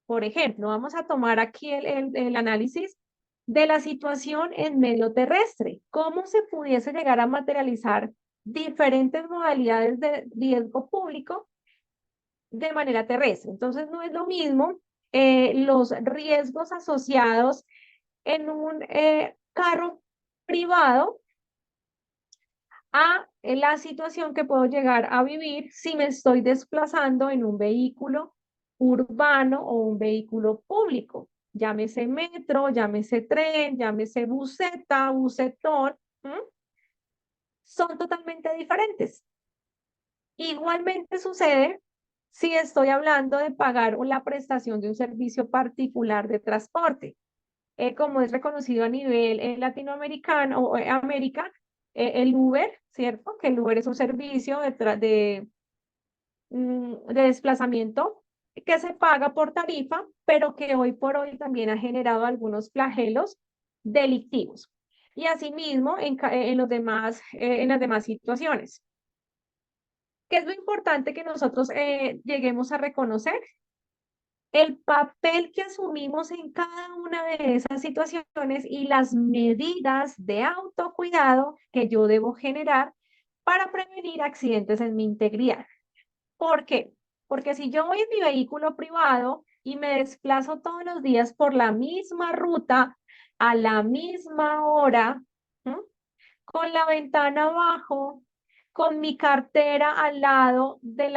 Por ejemplo, vamos a tomar aquí el análisis de la situación en medio terrestre. ¿Cómo se pudiese llegar a materializar diferentes modalidades de riesgo público de manera terrestre? Entonces, no es lo mismo los riesgos asociados en un carro privado a la situación que puedo llegar a vivir si me estoy desplazando en un vehículo urbano o un vehículo público. Llámese metro, llámese tren, llámese buseta, busetón. ¿M? Son totalmente diferentes. Igualmente sucede si estoy hablando de pagar la prestación de un servicio particular de transporte. Como es reconocido a nivel latinoamericano o América, el Uber, ¿cierto? Que el Uber es un servicio de desplazamiento que se paga por tarifa, pero que hoy por hoy también ha generado algunos flagelos delictivos. Y asimismo en en las demás situaciones. ¿Qué es lo importante que nosotros lleguemos a reconocer? El papel que asumimos en cada una de esas situaciones y las medidas de autocuidado que yo debo generar para prevenir accidentes en mi integridad. ¿Por qué? Porque si yo voy en mi vehículo privado y me desplazo todos los días por la misma ruta, a la misma hora, ¿m? Con la ventana abajo, con mi cartera al lado del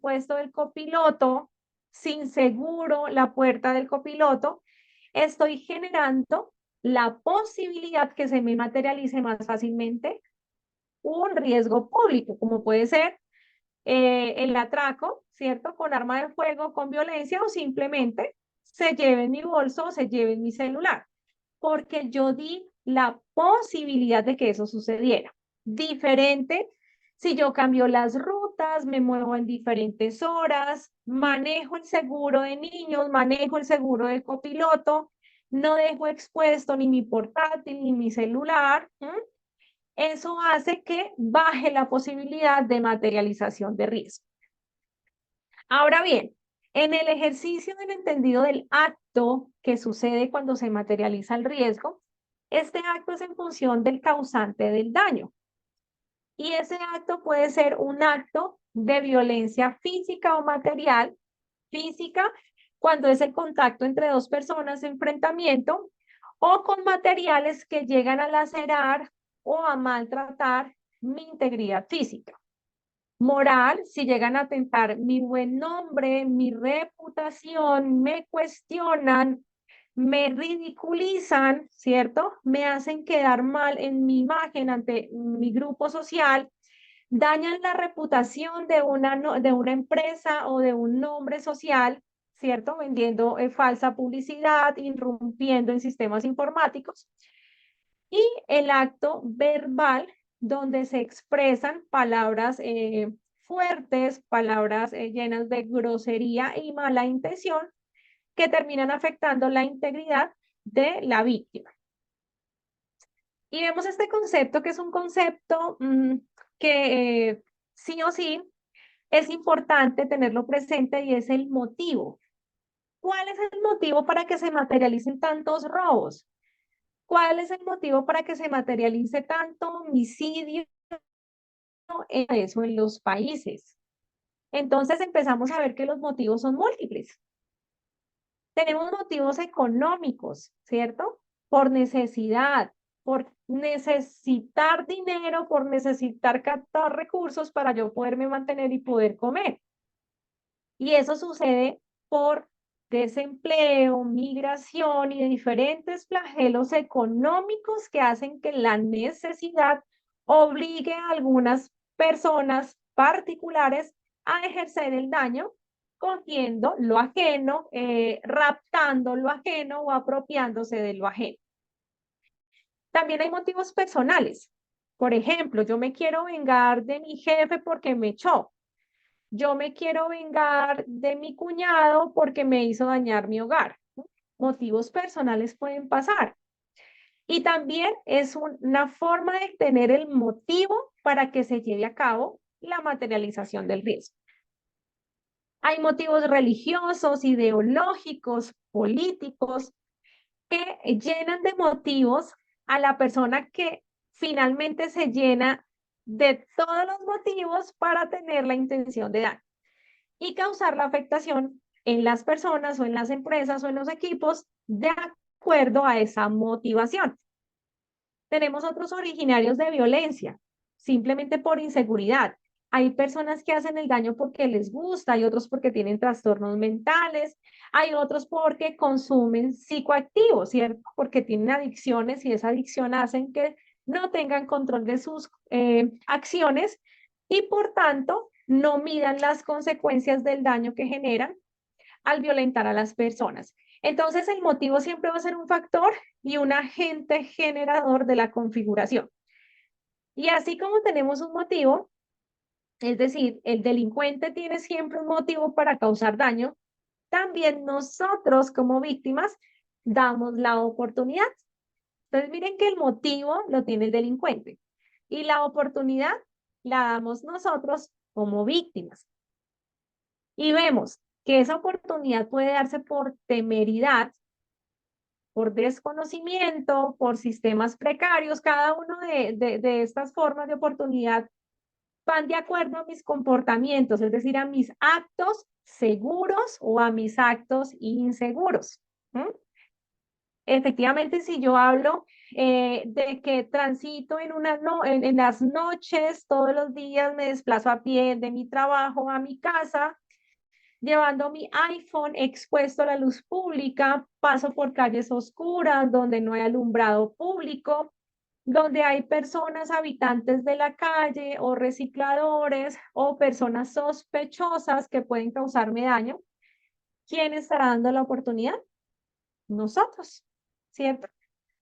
puesto del copiloto, sin seguro, la puerta del copiloto, estoy generando la posibilidad que se me materialice más fácilmente un riesgo público, como puede ser el atraco, ¿cierto? Con arma de fuego, con violencia o simplemente se lleve mi bolso o se lleve mi celular, porque yo di la posibilidad de que eso sucediera. Diferente si yo cambio las rutas, me muevo en diferentes horas, manejo el seguro de niños, manejo el seguro del copiloto, no dejo expuesto ni mi portátil ni mi celular. Eso hace que baje la posibilidad de materialización de riesgo. Ahora bien, en el ejercicio del entendido del acto que sucede cuando se materializa el riesgo, este acto es en función del causante del daño. Y ese acto puede ser un acto de violencia física o material. Física, cuando es el contacto entre dos personas, enfrentamiento, o con materiales que llegan a lacerar o a maltratar mi integridad física. Moral, si llegan a atentar mi buen nombre, mi reputación, me cuestionan, me ridiculizan, ¿cierto? Me hacen quedar mal en mi imagen ante mi grupo social, dañan la reputación de una empresa o de un nombre social, ¿cierto? Vendiendo falsa publicidad, irrumpiendo en sistemas informáticos. Y el acto verbal, donde se expresan palabras fuertes, palabras llenas de grosería y mala intención, que terminan afectando la integridad de la víctima. Y vemos este concepto que es un concepto que sí o sí es importante tenerlo presente y es el motivo. ¿Cuál es el motivo para que se materialicen tantos robos? ¿Cuál es el motivo para que se materialice tanto homicidio en eso en los países? Entonces empezamos a ver que los motivos son múltiples. Tenemos motivos económicos, ¿cierto? Por necesidad, por necesitar dinero, por necesitar captar recursos para yo poderme mantener y poder comer. Y eso sucede por desempleo, migración y de diferentes flagelos económicos que hacen que la necesidad obligue a algunas personas particulares a ejercer el daño, cogiendo lo ajeno, raptando lo ajeno o apropiándose de lo ajeno. También hay motivos personales. Por ejemplo, yo me quiero vengar de mi jefe porque me echó. Yo me quiero vengar de mi cuñado porque me hizo dañar mi hogar. Motivos personales pueden pasar. Y también es una forma de tener el motivo para que se lleve a cabo la materialización del riesgo. Hay motivos religiosos, ideológicos, políticos, que llenan de motivos a la persona que finalmente se llena de todos los motivos para tener la intención de daño y causar la afectación en las personas o en las empresas o en los equipos de acuerdo a esa motivación. Tenemos otros originarios de violencia, simplemente por inseguridad. Hay personas que hacen el daño porque les gusta, hay otros porque tienen trastornos mentales, hay otros porque consumen psicoactivos, ¿cierto? Porque tienen adicciones y esa adicción hacen que no tengan control de sus acciones y por tanto no midan las consecuencias del daño que generan al violentar a las personas. Entonces, el motivo siempre va a ser un factor y un agente generador de la configuración. Y así como tenemos un motivo, es decir, el delincuente tiene siempre un motivo para causar daño, también nosotros como víctimas damos la oportunidad. Entonces, miren que el motivo lo tiene el delincuente y la oportunidad la damos nosotros como víctimas. Y vemos que esa oportunidad puede darse por temeridad, por desconocimiento, por sistemas precarios. Cada uno de estas formas de oportunidad van de acuerdo a mis comportamientos, es decir, a mis actos seguros o a mis actos inseguros. ¿Mm? Efectivamente, si yo hablo de que transito en las noches, todos los días me desplazo a pie de mi trabajo a mi casa, llevando mi iPhone expuesto a la luz pública, paso por calles oscuras donde no hay alumbrado público, donde hay personas habitantes de la calle o recicladores o personas sospechosas que pueden causarme daño. ¿Quién estará dando la oportunidad? Nosotros, ¿cierto?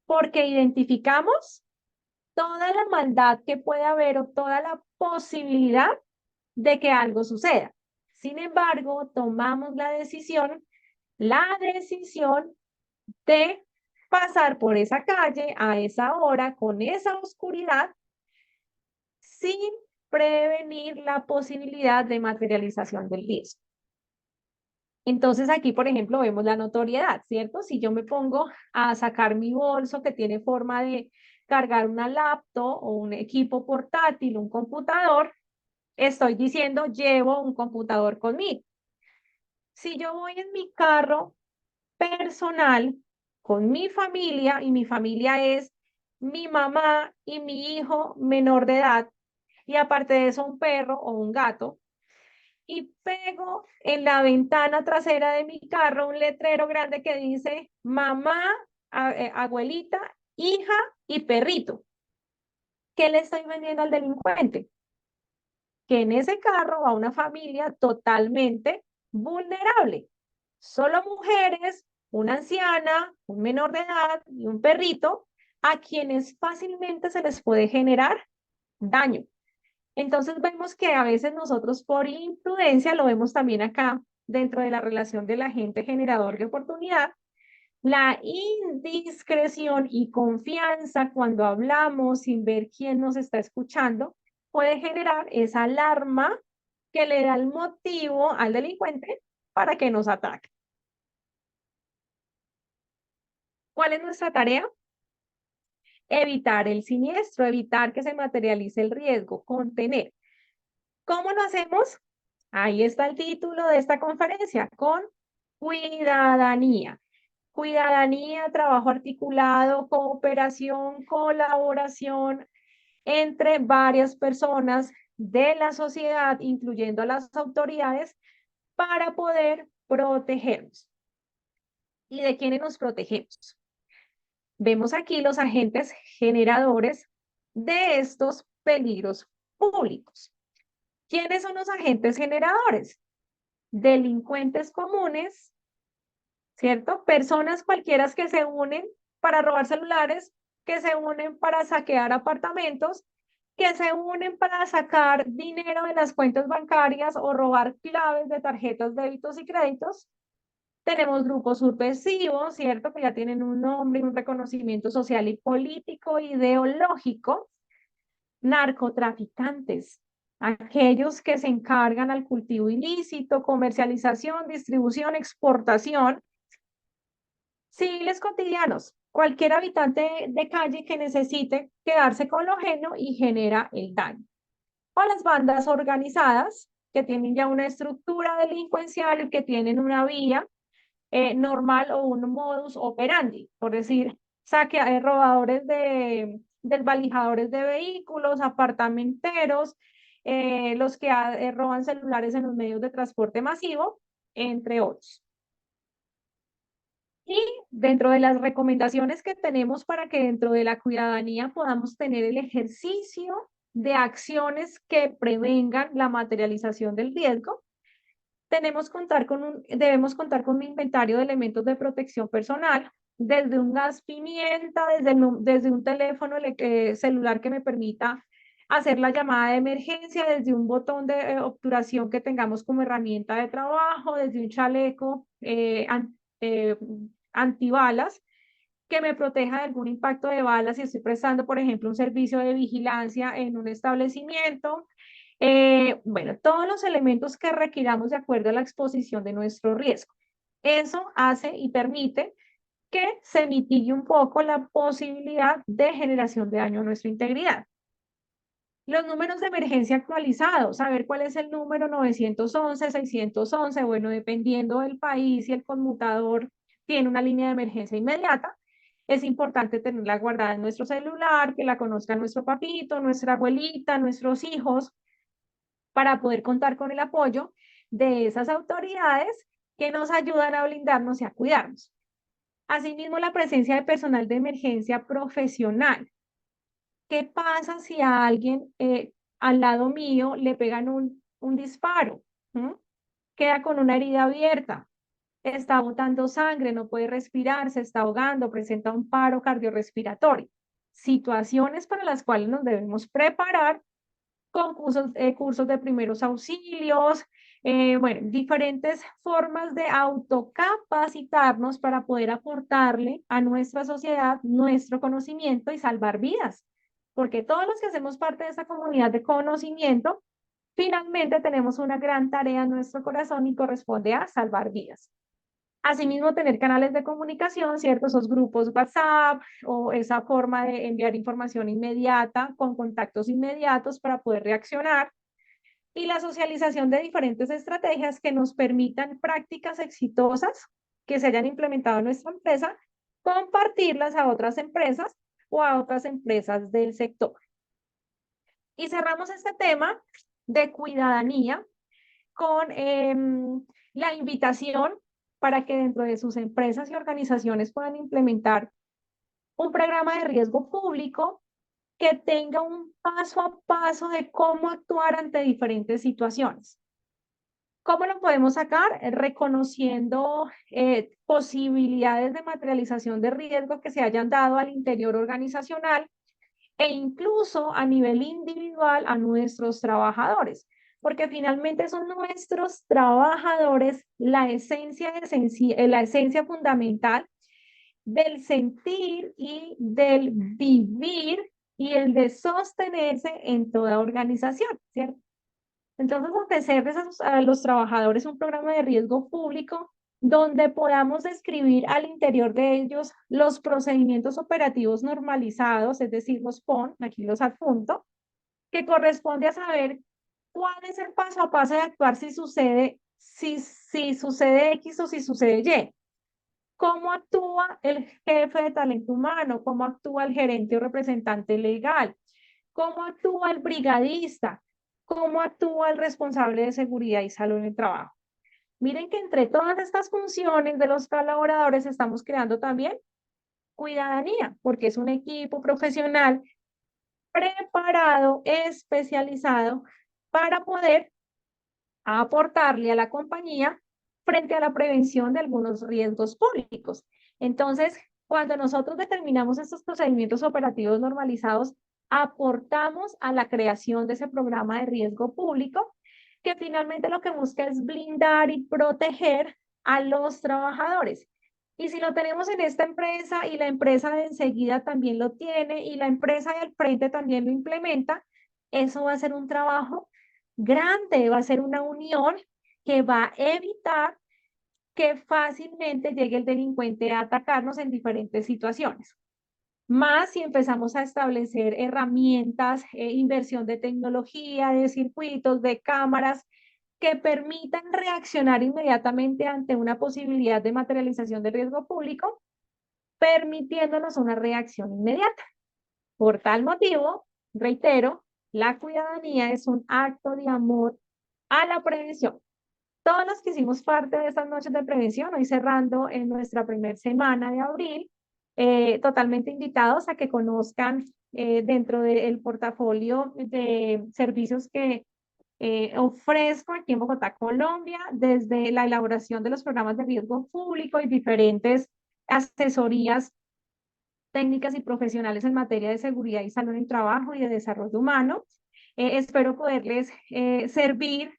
Porque identificamos toda la maldad que puede haber o toda la posibilidad de que algo suceda. Sin embargo, tomamos la decisión de pasar por esa calle a esa hora con esa oscuridad sin prevenir la posibilidad de materialización del riesgo. Entonces aquí, por ejemplo, vemos la notoriedad, ¿cierto? Si yo me pongo a sacar mi bolso que tiene forma de cargar una laptop o un equipo portátil, un computador, estoy diciendo llevo un computador conmigo. Si yo voy en mi carro personal con mi familia y mi familia es mi mamá y mi hijo menor de edad y aparte de eso un perro o un gato, y pego en la ventana trasera de mi carro un letrero grande que dice mamá, abuelita, hija y perrito. ¿Qué le estoy vendiendo al delincuente? Que en ese carro va una familia totalmente vulnerable. Solo mujeres, una anciana, un menor de edad y un perrito a quienes fácilmente se les puede generar daño. Entonces vemos que a veces nosotros por imprudencia, lo vemos también acá dentro de la relación del agente generador de oportunidad, la indiscreción y confianza cuando hablamos sin ver quién nos está escuchando puede generar esa alarma que le da el motivo al delincuente para que nos ataque. ¿Cuál es nuestra tarea? Evitar el siniestro, evitar que se materialice el riesgo, contener. ¿Cómo lo hacemos? Ahí está el título de esta conferencia, con cuidadanía. Cuidadanía, trabajo articulado, cooperación, colaboración entre varias personas de la sociedad, incluyendo a las autoridades, para poder protegernos. ¿Y de quiénes nos protegemos? Vemos aquí los agentes generadores de estos peligros públicos. ¿Quiénes son los agentes generadores? Delincuentes comunes, ¿cierto? Personas cualquiera que se unen para robar celulares, que se unen para saquear apartamentos, que se unen para sacar dinero de las cuentas bancarias o robar claves de tarjetas, débitos y créditos. Tenemos grupos subversivos, ¿cierto? Que ya tienen un nombre y un reconocimiento social y político, ideológico. Narcotraficantes, aquellos que se encargan al cultivo ilícito, comercialización, distribución, exportación. Civiles cotidianos, cualquier habitante de calle que necesite quedarse con lo ajeno y genera el daño. O las bandas organizadas, que tienen ya una estructura delincuencial y que tienen una vía normal o un modus operandi, por decir, robadores desvalijadores de vehículos, apartamenteros, los que roban celulares en los medios de transporte masivo, entre otros. Y dentro de las recomendaciones que tenemos para que dentro de la cuidadanía podamos tener el ejercicio de acciones que prevengan la materialización del riesgo, debemos contar con un inventario de elementos de protección personal, desde un gas pimienta, desde un teléfono celular que me permita hacer la llamada de emergencia, desde un botón de obturación que tengamos como herramienta de trabajo, desde un chaleco eh, antibalas que me proteja de algún impacto de balas si estoy prestando, por ejemplo, un servicio de vigilancia en un establecimiento. Bueno, todos los elementos que requiramos de acuerdo a la exposición de nuestro riesgo. Eso hace y permite que se mitigue un poco la posibilidad de generación de daño a nuestra integridad. Los números de emergencia actualizados, saber cuál es el número 911, 611, bueno, dependiendo del país y el conmutador tiene una línea de emergencia inmediata, es importante tenerla guardada en nuestro celular, que la conozca nuestro papito, nuestra abuelita, nuestros hijos, para poder contar con el apoyo de esas autoridades que nos ayudan a blindarnos y a cuidarnos. Asimismo, la presencia de personal de emergencia profesional. ¿Qué pasa si a alguien al lado mío le pegan un disparo? ¿Mm? Queda con una herida abierta, está botando sangre, no puede respirar, se está ahogando, presenta un paro cardiorrespiratorio. Situaciones para las cuales nos debemos preparar con cursos de primeros auxilios, bueno, diferentes formas de autocapacitarnos para poder aportarle a nuestra sociedad nuestro conocimiento y salvar vidas. Porque todos los que hacemos parte de esta comunidad de conocimiento, finalmente tenemos una gran tarea en nuestro corazón y corresponde a salvar vidas. Asimismo, tener canales de comunicación, ¿cierto? Esos grupos WhatsApp o esa forma de enviar información inmediata con contactos inmediatos para poder reaccionar. Y la socialización de diferentes estrategias que nos permitan prácticas exitosas que se hayan implementado en nuestra empresa, compartirlas a otras empresas o a otras empresas del sector. Y cerramos este tema de cuidadanía con la invitación para que dentro de sus empresas y organizaciones puedan implementar un programa de riesgo público que tenga un paso a paso de cómo actuar ante diferentes situaciones. ¿Cómo lo podemos sacar? Reconociendo posibilidades de materialización de riesgo que se hayan dado al interior organizacional e incluso a nivel individual a nuestros trabajadores, porque finalmente son nuestros trabajadores la esencia fundamental del sentir y del vivir y el de sostenerse en toda organización, ¿cierto? Entonces, ofrecerles a los trabajadores un programa de riesgo público donde podamos describir al interior de ellos los procedimientos operativos normalizados, es decir, los PON, aquí los adjunto, que corresponde a saber cuál es el paso a paso de actuar si sucede X o si sucede Y. cómo actúa el jefe de talento humano, cómo actúa el gerente o representante legal, cómo actúa el brigadista, cómo actúa el responsable de seguridad y salud en el trabajo. Miren que entre todas estas funciones de los colaboradores estamos creando también cuidadanía, porque es un equipo profesional preparado, especializado para poder aportarle a la compañía frente a la prevención de algunos riesgos públicos. Entonces, cuando nosotros determinamos estos procedimientos operativos normalizados, aportamos a la creación de ese programa de riesgo público, que finalmente lo que busca es blindar y proteger a los trabajadores. Y si lo tenemos en esta empresa y la empresa de enseguida también lo tiene y la empresa del frente también lo implementa, eso va a ser un trabajo grande, va a ser una unión que va a evitar que fácilmente llegue el delincuente a atacarnos en diferentes situaciones. Más si empezamos a establecer herramientas, inversión de tecnología, de circuitos, de cámaras, que permitan reaccionar inmediatamente ante una posibilidad de materialización de riesgo público, permitiéndonos una reacción inmediata. Por tal motivo, reitero, la cuidadanía es un acto de amor a la prevención. Todos los que hicimos parte de estas noches de prevención, hoy cerrando en nuestra primera semana de abril, totalmente invitados a que conozcan dentro del portafolio de servicios que ofrezco aquí en Bogotá, Colombia, desde la elaboración de los programas de riesgo público y diferentes asesorías técnicas y profesionales en materia de seguridad y salud en el trabajo y de desarrollo humano. Espero poderles servir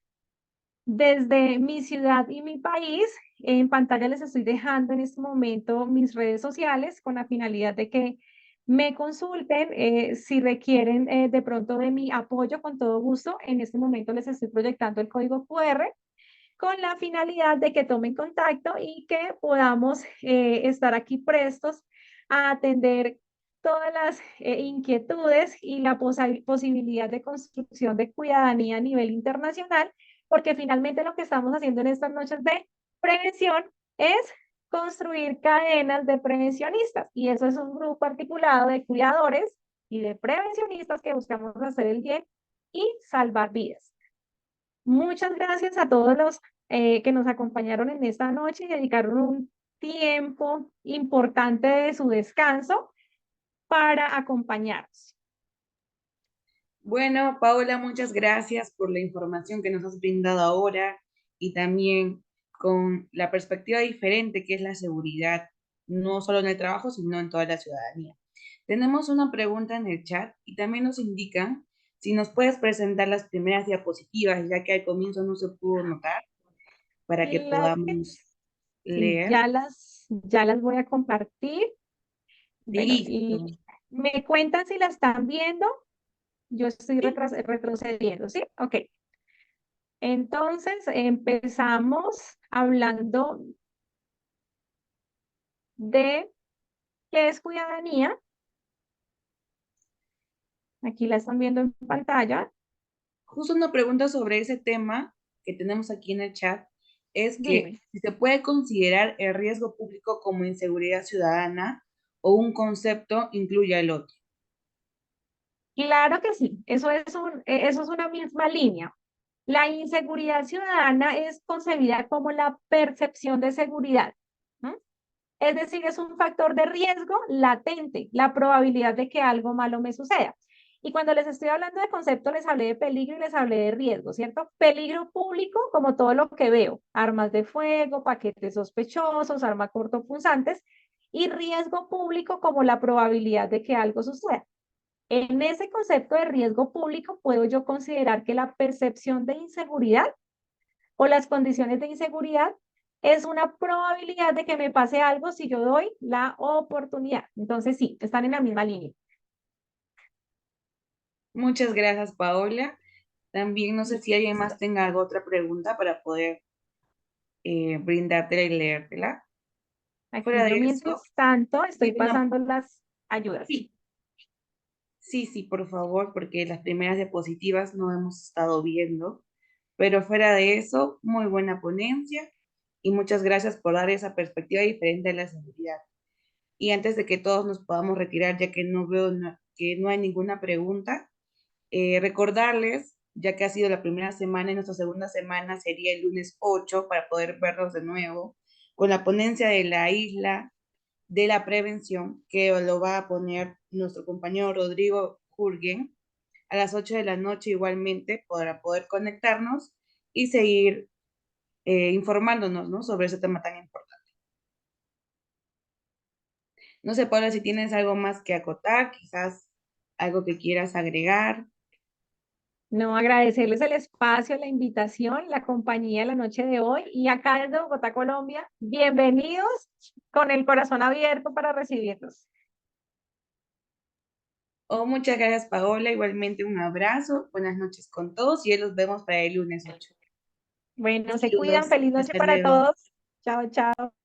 desde mi ciudad y mi país. En pantalla les estoy dejando en este momento mis redes sociales con la finalidad de que me consulten si requieren de pronto de mi apoyo, con todo gusto. En este momento les estoy proyectando el código QR con la finalidad de que tomen contacto y que podamos estar aquí prestos a atender todas las inquietudes y la posibilidad de construcción de ciudadanía a nivel internacional, porque finalmente lo que estamos haciendo en estas noches de prevención es construir cadenas de prevencionistas, y eso es un grupo articulado de cuidadores y de prevencionistas que buscamos hacer el bien y salvar vidas. Muchas gracias a todos los que nos acompañaron en esta noche y dedicaron un tiempo importante de su descanso para acompañarnos. Bueno, Paola, muchas gracias por la información que nos has brindado ahora y también con la perspectiva diferente que es la seguridad, no solo en el trabajo, sino en toda la ciudadanía. Tenemos una pregunta en el chat y también nos indican si nos puedes presentar las primeras diapositivas, ya que al comienzo no se pudo notar, para que Claro que podamos sí, leer. ya las voy a compartir. Bueno, Listo. y me cuentan si la están viendo. Yo estoy retrocediendo, ¿sí? Ok. Entonces, empezamos hablando de qué es ciudadanía. Aquí la están viendo en pantalla. Justo una pregunta sobre ese tema que tenemos aquí en el chat es que Dime. si se puede considerar el riesgo público como inseguridad ciudadana o un concepto incluye el otro. Claro que sí, eso es una misma línea. La inseguridad ciudadana es concebida como la percepción de seguridad. ¿M? Es decir, es un factor de riesgo latente, la probabilidad de que algo malo me suceda. Y cuando les estoy hablando de concepto, les hablé de peligro y les hablé de riesgo, ¿cierto? Peligro público, como todo lo que veo, armas de fuego, paquetes sospechosos, armas cortopunzantes, y riesgo público como la probabilidad de que algo suceda. En ese concepto de riesgo público, puedo yo considerar que la percepción de inseguridad o las condiciones de inseguridad es una probabilidad de que me pase algo si yo doy la oportunidad. Entonces, sí, están en la misma línea. Muchas gracias, Paola. También no sé si alguien más tenga alguna otra pregunta para poder brindártela y leértela. Fuera Aquí de yo, eso, mientras tanto, estoy no, pasando las ayudas. sí, sí, por favor, porque las primeras diapositivas no hemos estado viendo. Pero fuera de eso, muy buena ponencia. y muchas gracias por dar esa perspectiva diferente de la seguridad. Y antes de que todos nos podamos retirar, ya que no veo que no hay ninguna pregunta, recordarles, ya que ha sido la primera semana y nuestra segunda semana sería el lunes 8 para poder verlos de nuevo, con la ponencia de la isla de la prevención, que lo va a poner nuestro compañero Rodrigo Jurgen a las 8 de la noche igualmente para poder conectarnos y seguir informándonos, ¿no?, sobre ese tema tan importante. No sé, Paula, si tienes algo más que acotar, quizás algo que quieras agregar. No, agradecerles el espacio, la invitación, la compañía la noche de hoy y acá desde Bogotá, Colombia, bienvenidos con el corazón abierto para recibirlos. Oh, muchas gracias, Paola. Igualmente un abrazo. Buenas noches con todos y los vemos para el lunes 8. Bueno, se cuidan, Saludos. feliz noche Hasta para luego. todos. Chao, chao.